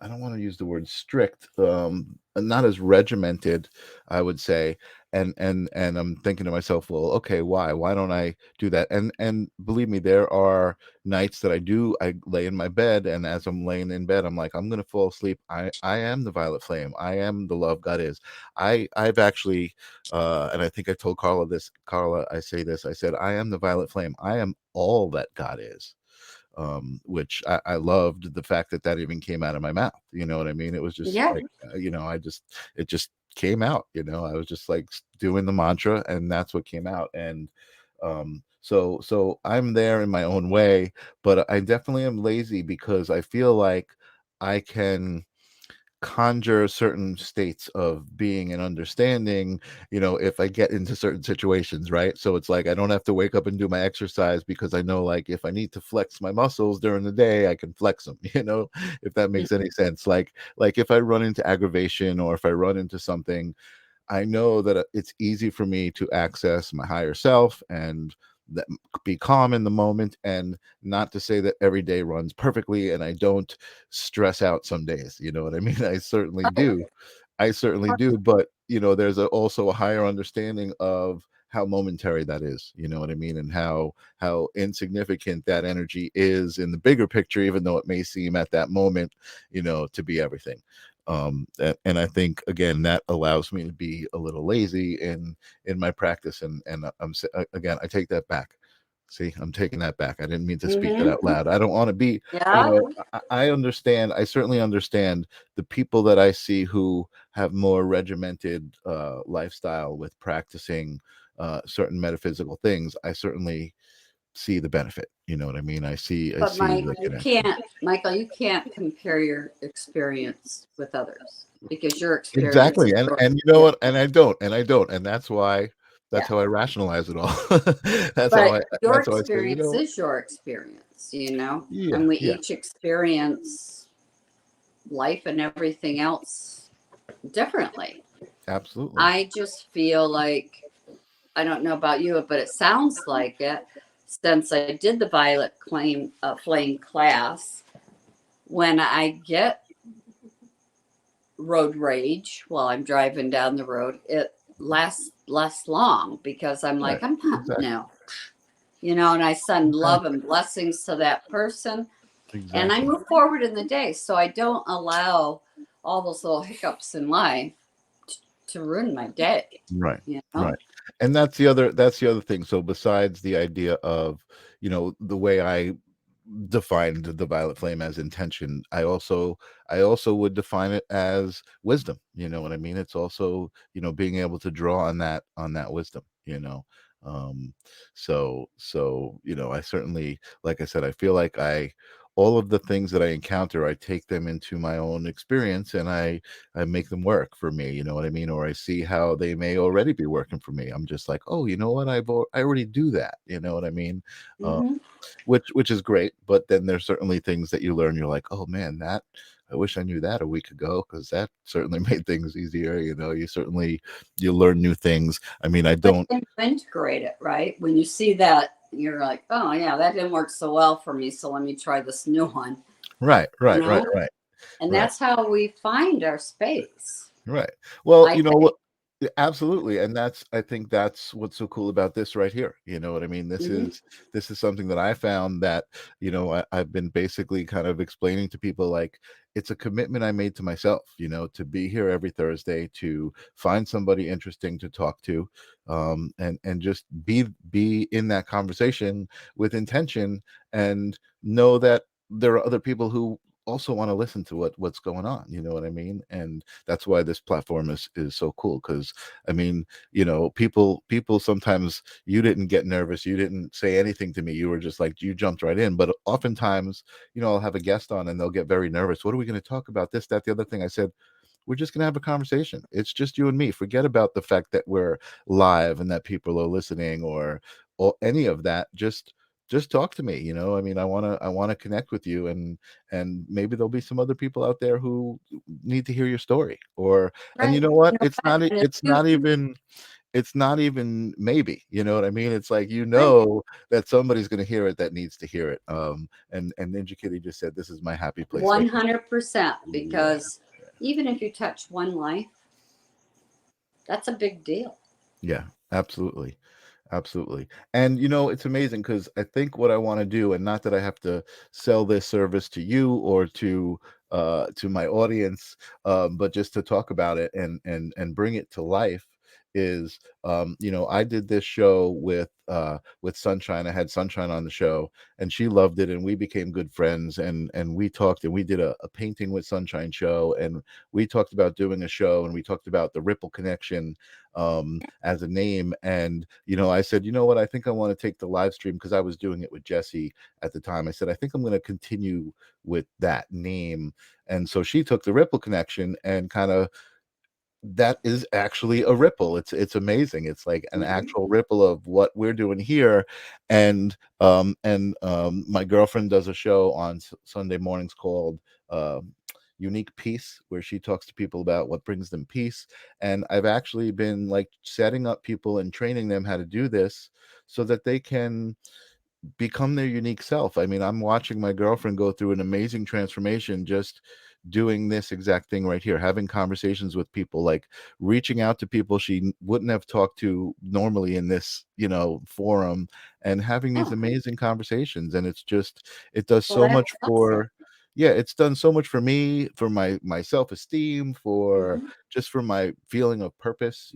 I don't want to use the word strict, not as regimented, I would say. And I'm thinking to myself, well, okay, why don't I do that? And believe me, there are nights that I lay in my bed, and as I'm laying in bed, I'm like, I'm gonna fall asleep. I am the violet flame. I am the love God is. I've actually, and I think I told Carla, I say this, I said, I am the violet flame. I am all that God is. Which I loved the fact that that even came out of my mouth. You know what I mean? It was just Yeah. like, it just came out. I was just like doing the mantra, and that's what came out. And so I'm there in my own way, but I definitely am lazy because I feel like I can conjure certain states of being and understanding, if I get into certain situations, right? So it's like I don't have to wake up and do my exercise because I know, like, if I need to flex my muscles during the day, I can flex them, if that makes any sense. Like if I run into aggravation or if I run into something, I know that it's easy for me to access my higher self and that be calm in the moment. And not to say that every day runs perfectly and I don't stress out some days. You know what I mean? I certainly Right. do. I certainly do. But there's also a higher understanding of how momentary that is. You know what I mean? And how insignificant that energy is in the bigger picture, even though it may seem at that moment, to be everything. And I think, again, that allows me to be a little lazy in my practice. And again, I take that back. See, I'm taking that back. I didn't mean to speak that out Mm-hmm. loud. I don't want to be, Yeah. I understand. I certainly understand the people that I see who have more regimented lifestyle with practicing certain metaphysical things. I certainly see the benefit. You know what I mean? I But see the connection. Michael, you can't compare your experience with others because your experience Exactly, is and your and you know experience. what? And I don't, and that's Yeah. how I rationalize it all. That's how But I your that's how I say, experience is your experience, yeah, and we yeah, each experience life and everything else differently. absolutely. I just feel like, I don't know about you, but it sounds like it, since I did the flame class, when I get road rage while I'm driving down the road, it lasts less long because I'm Right, like, I'm not, exactly, no, and I send love exactly, and blessings to that person, and I exactly. move forward in the day. So I don't allow all those little hiccups in life to ruin my day, Right, you know? right. And that's the other thing. So besides the idea of, the way I defined the violet flame as intention, I also would define it as wisdom. You know what I mean? It's also, being able to draw on that wisdom, um so I certainly, like I said, I feel like I all of the things that I encounter, I take them into my own experience, and I make them work for me. You know what I mean? Or I see how they may already be working for me. I'm just like, oh, you know what, I already do that. You know what I mean? uh, Mm-hmm. which is great. But then there's certainly things that you learn. You're like, oh man, that I wish I knew that a week ago, because that certainly made things easier. You learn new things. I mean, I But don't. then you integrate it, right? When you see that, you're like, oh, yeah, that didn't work so well for me. So let me try this new one, Right, you right, right, know? right, And right. that's how we find our space, Right. Well, I you know think. what? Yeah, absolutely. And I think that's what's so cool about this right here. You know what I mean? This Mm-hmm. is this is something that I found that, I've been basically kind of explaining to people, like, it's a commitment I made to myself, to be here every Thursday, to find somebody interesting to talk to, and just be in that conversation with intention, and know that there are other people who also want to listen to what's going on. You know what I mean? And that's why this platform is so cool. Because I mean, people sometimes, you didn't get nervous, you didn't say anything to me, you were just like, you jumped right in. But oftentimes, I'll have a guest on and they'll get very nervous. What are we going to talk about? This, that, the other thing. I said, we're just going to have a conversation. It's just you and me. Forget about the fact that we're live and that people are listening, or any of that. Just talk to me. I mean, I want to connect with you, and maybe there'll be some other people out there who need to hear your story. And Right. you know what? You know what? And it's It's not even it's not even maybe, you know what I mean? It's like, Right. that somebody's going to hear it that needs to hear it. And Ninja Kitty just said, "This is my happy place." Thank you. 100%. Yeah. Because even if you touch one life, that's a big deal. Yeah, absolutely. Absolutely. And it's amazing because I think what I want to do, and not that I have to sell this service to you or to my audience, but just to talk about it and bring it to life is, I did this show with Sunshine. I had Sunshine on the show, and she loved it, and we became good friends, and we talked, and we did a painting with Sunshine show, and we talked about doing a show, and we talked about the Ripple Connection, as a name. And I said, you know what, I think I want to take the live stream, because I was doing it with Jesse at the time. I said, I think I'm going to continue with that name. And so she took the Ripple Connection, and kind of, that is actually a ripple. It's amazing. It's like an Mm-hmm. actual ripple of what we're doing here. And my girlfriend does a show on Sunday mornings called Unique Peace, where she talks to people about what brings them peace. And I've actually been like setting up people and training them how to do this, so that they can become their unique self. I mean, I'm watching my girlfriend go through an amazing transformation, just doing this exact thing right here, having conversations with people, like reaching out to people she wouldn't have talked to normally in this, forum, and having these Oh, amazing conversations. And it does well, so much that's awesome. for, yeah, it's done so much for me, for my self-esteem, for Mm-hmm. just for my feeling of purpose,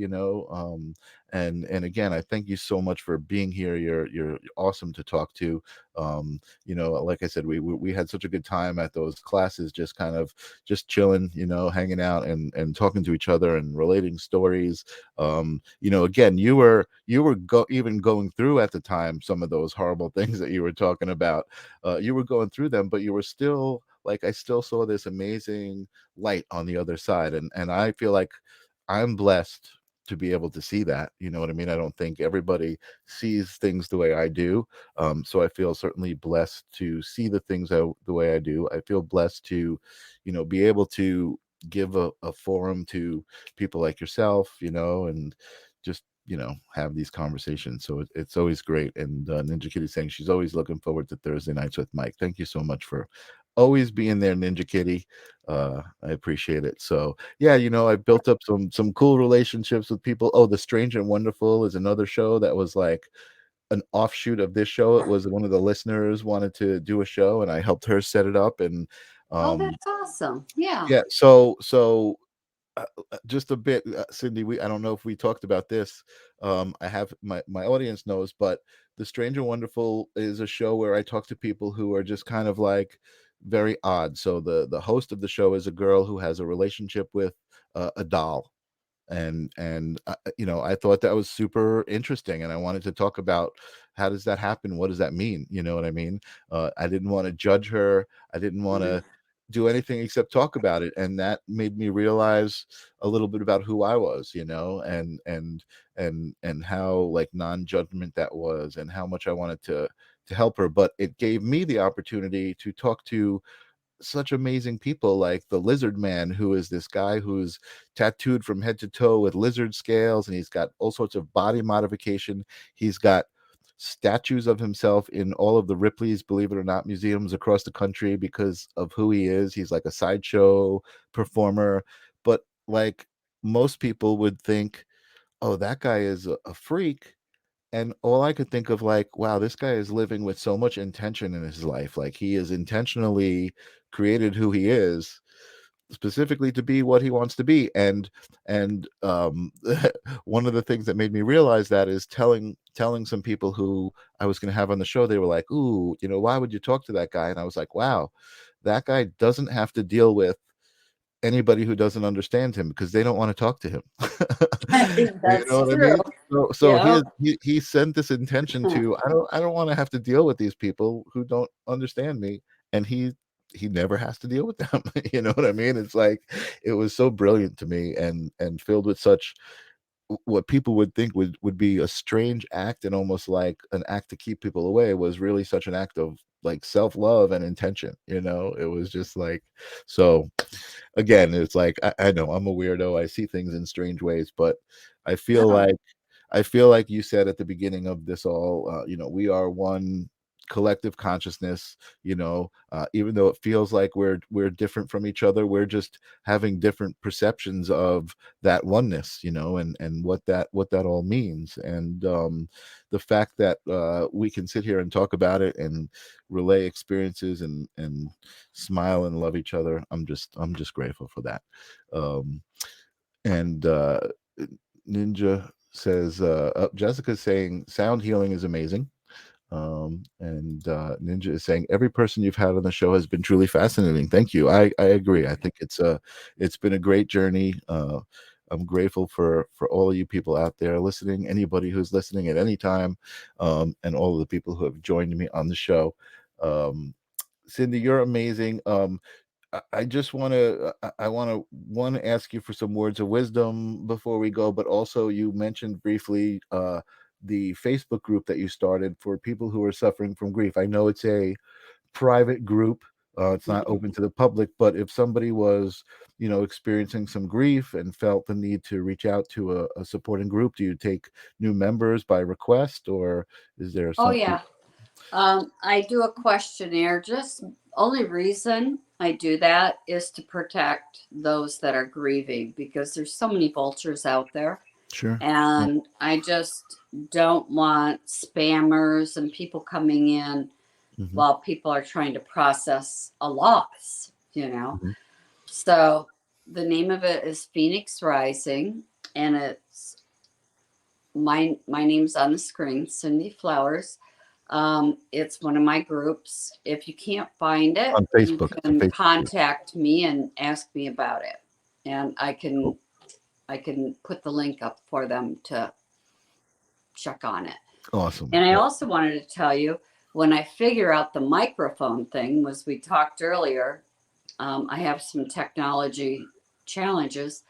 and again, I thank you so much for being here. You're awesome to talk to. Like I said, we had such a good time at those classes, just kind of just chilling, hanging out and talking to each other and relating stories. Again, you were even going through at the time some of those horrible things that you were talking about. You were going through them, but you were still like, I still saw this amazing light on the other side, and I feel like I'm blessed to be able to see that. You know what I mean? I don't think everybody sees things the way I do. So I feel certainly blessed to see the things the way I do. I feel blessed to, be able to give a forum to people like yourself, and just, have these conversations. So it's always great. And Ninja Kitty saying she's always looking forward to Thursday nights with Mike. Thank you so much for always being there, Ninja Kitty. I appreciate it. So yeah, I've built up some cool relationships with people. Oh, The Strange and Wonderful is another show that was like an offshoot of this show. It was one of the listeners wanted to do a show, and I helped her set it up. And Oh, um that's awesome. Yeah. yeah, so just a bit, Cyndi, I don't know if we talked about this. I have my audience knows, but The Strange and Wonderful is a show where I talk to people who are just kind of like very odd. So the host of the show is a girl who has a relationship with a doll. And I thought that was super interesting, and I wanted to talk about, how does that happen, what does that mean, you know what I mean? I didn't want to judge her. I didn't want Mm-hmm. to do anything except talk about it, and that made me realize a little bit about who I was, and how like non-judgment that was, and how much I wanted to help her. But it gave me the opportunity to talk to such amazing people, like the Lizard Man, who is this guy who's tattooed from head to toe with lizard scales, and he's got all sorts of body modification. He's got statues of himself in all of the Ripley's Believe It or Not museums across the country because of who he is. He's like a sideshow performer. But like, most people would think, oh, that guy is a freak. And all I could think of, like, wow, this guy is living with so much intention in his life. Like, he is intentionally created who he is, specifically to be what he wants to be. And one of the things that made me realize that is telling some people who I was going to have on the show. They were like, ooh, why would you talk to that guy? And I was like, wow, that guy doesn't have to deal with anybody who doesn't understand him, because they don't want to talk to him. You know That's what I true. mean? So Yeah. he sent this intention to, I don't want to have to deal with these people who don't understand me, and he never has to deal with them. You know what I mean? It's like, it was so brilliant to me, and filled with such, what people would think would be a strange act, and almost like an act to keep people away, was really such an act of like self-love and intention. It was just like, so again, it's like, I know I'm a weirdo. I see things in strange ways, but I feel No. like I feel like you said at the beginning of this all, we are one collective consciousness. Even though it feels like we're different from each other, we're just having different perceptions of that oneness, and what that all means. And the fact that we can sit here and talk about it and relay experiences and smile and love each other, I'm just grateful for that. And Ninja says, Jessica's saying sound healing is amazing. And Ninja is saying every person you've had on the show has been truly fascinating. Thank you. I agree. I think it's been a great journey. I'm grateful for all of you people out there listening, anybody who's listening at any time, and all of the people who have joined me on the show. Um, Cyndi, you're amazing. I just want to I want to one ask you for some words of wisdom before we go, but also you mentioned briefly the Facebook group that you started for people who are suffering from grief. I know it's a private group. It's not Mhm. open to the public, but if somebody was, experiencing some grief and felt the need to reach out to a supporting group, do you take new members by request, or is there Oh something? yeah. I do a questionnaire. Just only reason I do that is to protect those that are grieving because there's so many vultures out there. Sure. Yeah. And I just don't want spammers and people coming in Hmm. while people are trying to process a loss. Hmm. So the name of it is Phoenix Rising, and it's my name's on the screen, Cyndi Flowers. It's one of my groups. If you can't find it, On you Facebook. It's a can Facebook group. contact me and ask me about it, and I Cool. can I can put the link up for them to check on it. Awesome. And I also wanted to tell you when I figure out the microphone thing, was we talked earlier, I have some technology challenges.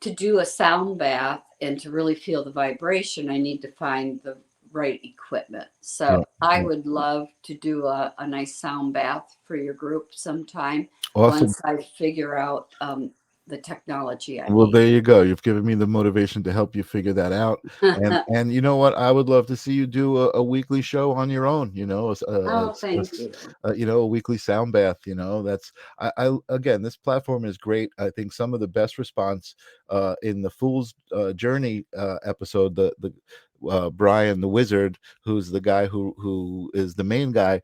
To do a sound bath and to really feel the vibration, I need to find the right equipment. Yeah. So I Yeah. would love to do a nice sound bath for your group sometime Awesome. once I figure out the technology I Well, need. there you go. You've given me the motivation to help you figure that out. And you know what? I would love to see you do a weekly show on your own. Oh, thank you. A weekly sound bath. That's again, this platform is great. I think some of the best response in the Fool's Journey episode, the Brian the Wizard, who's the guy who is the main guy.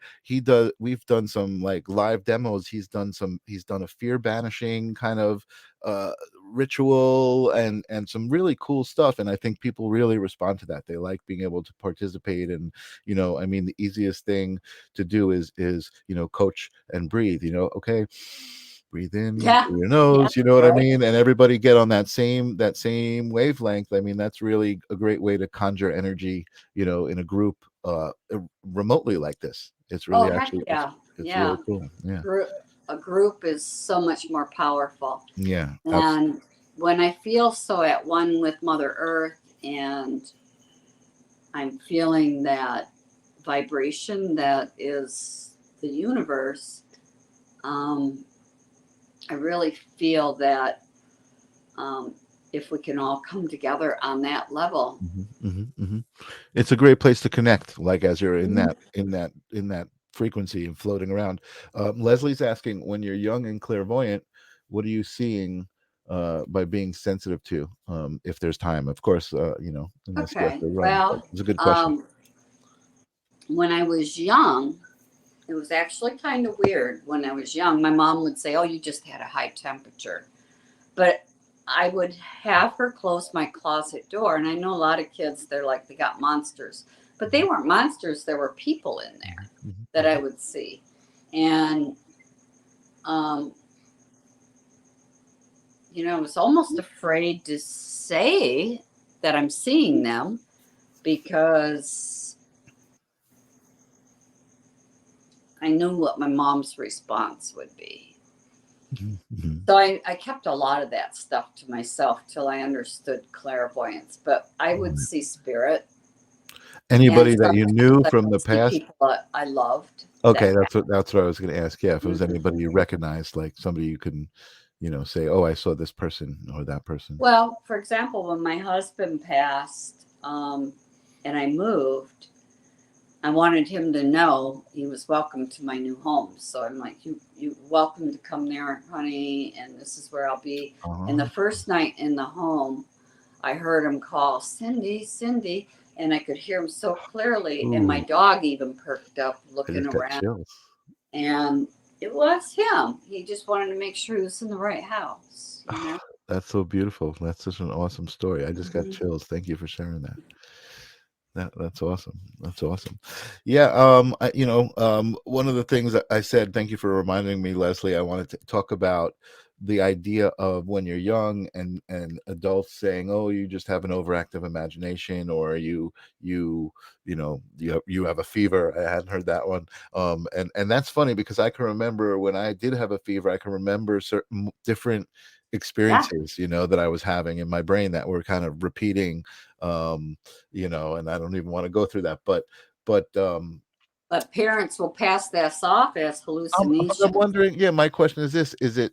We've done some like live demos. He's done a fear banishing kind of uh ritual and some really cool stuff, and I think people really respond to that. They like being able to participate. And I mean, the easiest thing to do is coach and breathe. Okay, breathe in Yeah, through your yeah, nose, you know what I right. mean, and everybody get on that same wavelength. I mean, that's really a great way to conjure energy, in a group remotely like this. It's Oh, really heck actually it's yeah, it's yeah. really cool. Yeah. Group, a group is so much more powerful. Yeah, absolutely. And when I feel so at one with Mother Earth and I'm feeling that vibration that is the universe, um, I really feel that um, if we can all come together on that level. It's a great place to connect, like as you're in Mhm. that frequency and floating around. Leslie's asking, when you're young and clairvoyant, what are you seeing by being sensitive to? If there's time, of course, unless you have Okay, to run. But well, it's a good question. when I was young, it was actually kind of weird. When I was young, my mom would say, "Oh, you just had a high temperature." But I would have her close my closet door. And I know a lot of kids, they're like, they got monsters. But they weren't monsters, there were people in there Mhm, that I would see. And, um, I was almost afraid to say that I'm seeing them because I knew what my mom's response would be. mhm, mhm. So I kept a lot of that stuff to myself till I understood clairvoyance. But I would see spirit. And Anybody that you sometimes knew I from would the see past? people that I loved Okay, that that's what I was going to ask. Yeah, if it was happened. anybody you recognized, like somebody you can say, oh, I saw this person or that person. Well, for example, when my husband passed, and I moved, I wanted him to know he was welcome to my new home. So I'm like, you welcome to come there, honey, and this is where I'll be. And the Oh, first night in the home, I heard him call Cyndi, Cyndi, and I could hear him so clearly. And my ooh, dog even perked up, I looking just got around. chills. And it was him. He just wanted to make sure he was in the right house, you know? That's so beautiful. That's such an awesome story. I just got Hmm. chills. Thank you for sharing that. That's awesome. That's awesome. Yeah, one of the things that I said, thank you for reminding me, Leslie, I wanted to talk about the idea of when you're young and adults saying, "Oh, you just have an overactive imagination," or you have a fever. I hadn't heard that one. And that's funny because I can remember when I did have a fever, I can remember certain different Yeah. experiences, that I was having in my brain that were kind of repeating, and I don't even want to go through that, but But parents will pass this off as but I'm hallucinations. wondering, yeah, my question is this: is it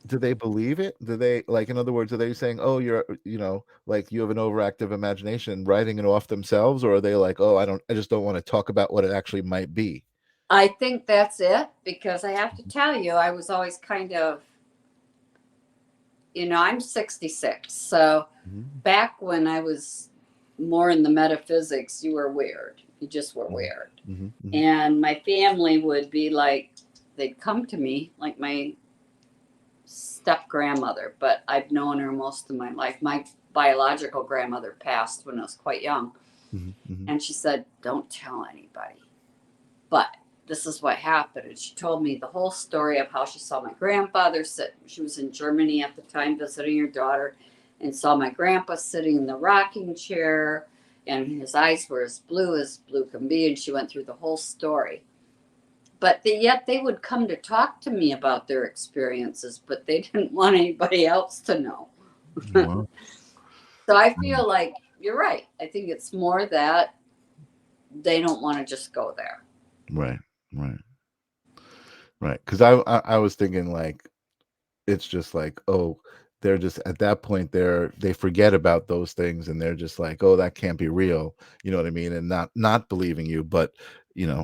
do they believe it? Do they, like, in other words, are they saying, oh, you're, like, you have an overactive imagination, writing it off themselves, or are they like, oh, I just don't want to talk about what it actually might be? I think that's it because I have to tell you, I was always kind of, I'm 66. So Mhm, back when I was more in the metaphysics, you were weird. You just were mhm, weird. mhm, mhm, And my family would be like, they'd come to me, like my step grandmother, but I've known her most of my life. My biological grandmother passed when I was quite young. mhm, mhm, And she said, don't tell anybody. But this is what happened. And she told me the whole story of how she saw my grandfather sit. She was in Germany at the time visiting her daughter and saw my grandpa sitting in the rocking chair and his eyes were as blue can be. And she went through the whole story. But yet they would come to talk to me about their experiences, but they didn't want anybody else to know. wow, So I mm, feel like you're right. I think it's more that they don't want to just go there. right, right, right. Because I was thinking, like, it's just like, oh, they're just at that point they forget about those things and they're just like, oh, that can't be real, you know what I mean, and not believing you. But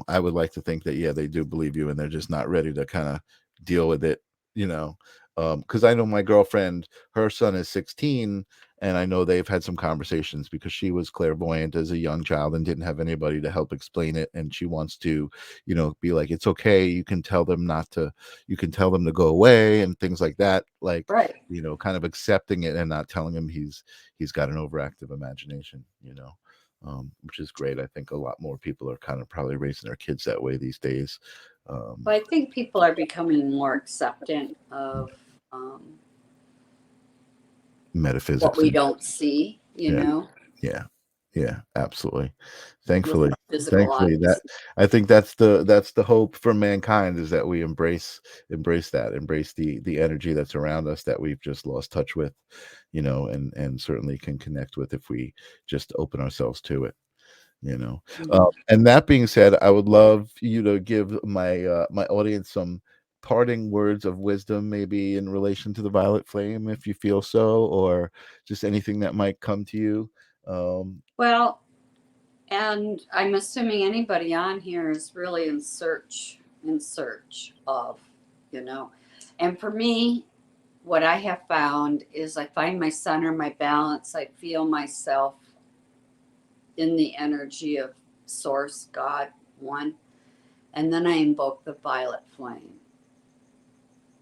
I would like to think that, yeah, they do believe you and they're just not ready to kind of deal with it, you know because I know my girlfriend, her son is 16, and I know they've had some conversations because she was clairvoyant as a young child and didn't have anybody to help explain it, and she wants to, be like, it's okay, you can tell them to go away and things like that, like, Right. kind of accepting it and not telling him he's got an overactive imagination, which is great. I think a lot more people are kind of probably raising their kids that way these days. But I think people are becoming more acceptant of what Metaphysics we and don't see, yeah, yeah, yeah, absolutely. with Thankfully, our physical thankfully that eyes. I think that's the hope for mankind, is that we embrace the energy that's around us that we've just lost touch with, and certainly can connect with if we just open ourselves to it. Mhm. And that being said, I would love you to give my audience some parting words of wisdom, maybe in relation to the violet flame, if you feel so, or just anything that might come to you. Well, and I'm assuming anybody on here is really in search of, you know. And for me, what I have found is I find my center, my balance. I feel myself in the energy of Source, God, One, and then I invoke the violet flame.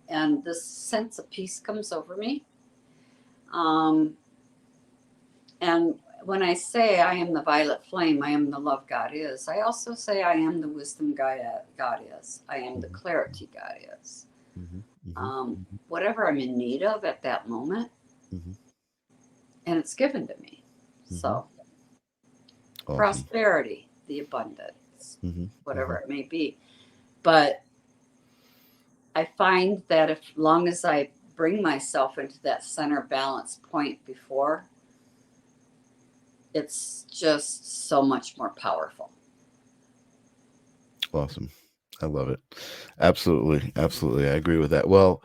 And this sense of peace comes over me. Um, and when I say I am the violet flame, I am the love God is, I also say I am the wisdom God is, I am the Mhm, clarity God is. mhm, mhm, mhm, Whatever I'm in need of at that moment, mhm, and it's given to me. mhm. So, Awesome. prosperity, the abundance, Mhm, whatever mhm, it may be. But I find that if long as I bring myself into that center balance point before, it's just so much more powerful. awesome. I love it. Absolutely, absolutely. I agree with that. Well,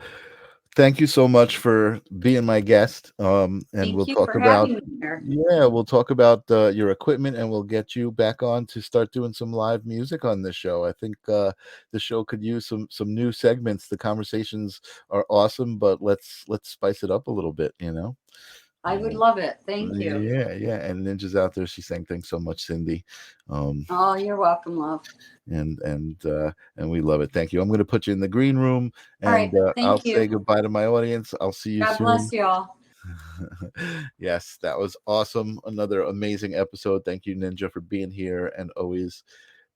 thank you so much for being my guest. And Thank we'll you talk for about, having me here. yeah, we'll talk about your equipment, and we'll get you back on to start doing some live music on this show. I think the show could use some new segments. The conversations are awesome, but let's spice it up a little bit, you know. I would Uh, love it. Thank you. yeah, yeah. And Ninja's out there. She's saying thanks so much, Cyndi. Um, Oh, you're welcome, love. and we love it. Thank you. I'm going to put you in the green room, All right. and I'll Thank say you. goodbye to my audience. I'll see you God bless soon. you all. Yes, that was awesome. Another amazing episode. Thank you, Ninja, for being here and always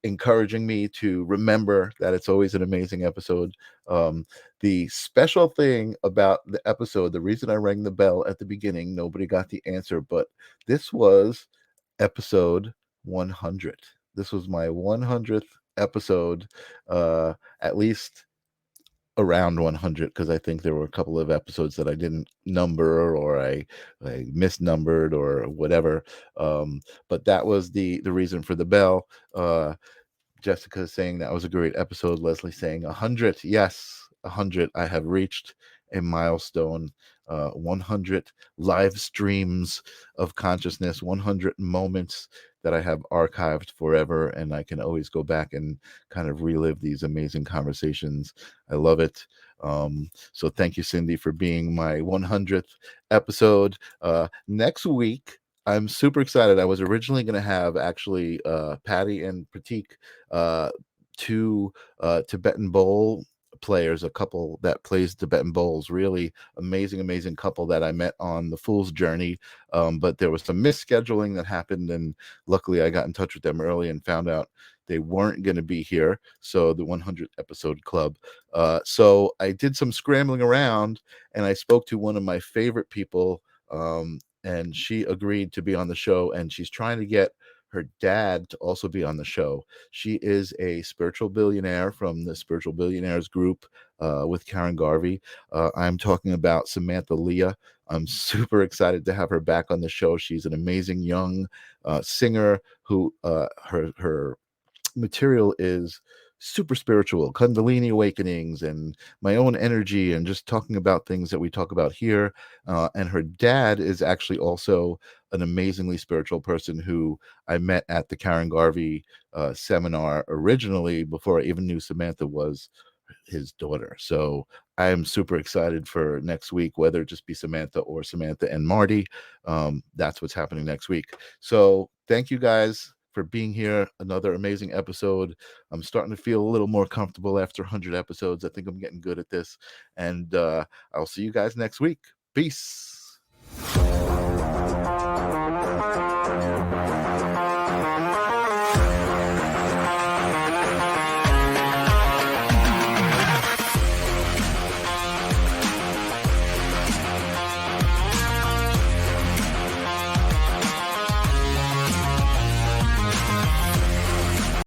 encouraging me to remember that it's always an amazing episode. Um, the special thing about the episode, the reason I rang the bell at the beginning, nobody got the answer, but this was episode 100. This was my 100th episode, at least around 100, because I think there were a couple of episodes that I didn't number, or I misnumbered or whatever. But that was the reason for the bell. Jessica saying that was a great episode. Leslie saying 100. Yes, 100. I have reached a milestone. 100 live streams of consciousness, 100 moments that I have archived forever, and I can always go back and kind of relive these amazing conversations. I love it. So thank you, Cyndi, for being my 100th episode. Next week, I'm super excited. I was originally going to have actually Patty and Pratik, uh, two Tibetan bowl players, a couple that plays Tibetan bowls. Really amazing, amazing couple that I met on the Fool's Journey. But there was some misscheduling that happened, and luckily I got in touch with them early and found out they weren't going to be here. So the 100th episode club. So I did some scrambling around, and I spoke to one of my favorite people. And she agreed to be on the show, and she's trying to get her dad to also be on the show. She is a spiritual billionaire from the Spiritual Billionaires group, with Karen Garvey. I'm talking about Samantha Leah. I'm super excited to have her back on the show. She's an amazing young singer who, her material is super spiritual, Kundalini awakenings, and my own energy, and just talking about things that we talk about here. And her dad is actually also an amazingly spiritual person who I met at the Karen Garvey seminar originally, before I even knew Samantha was his daughter. So I am super excited for next week, whether it just be Samantha or Samantha and Marty. That's what's happening next week. So thank you guys for being here. Another amazing episode. I'm starting to feel a little more comfortable after 100 episodes. I think I'm getting good at this. And I'll see you guys next week. Peace.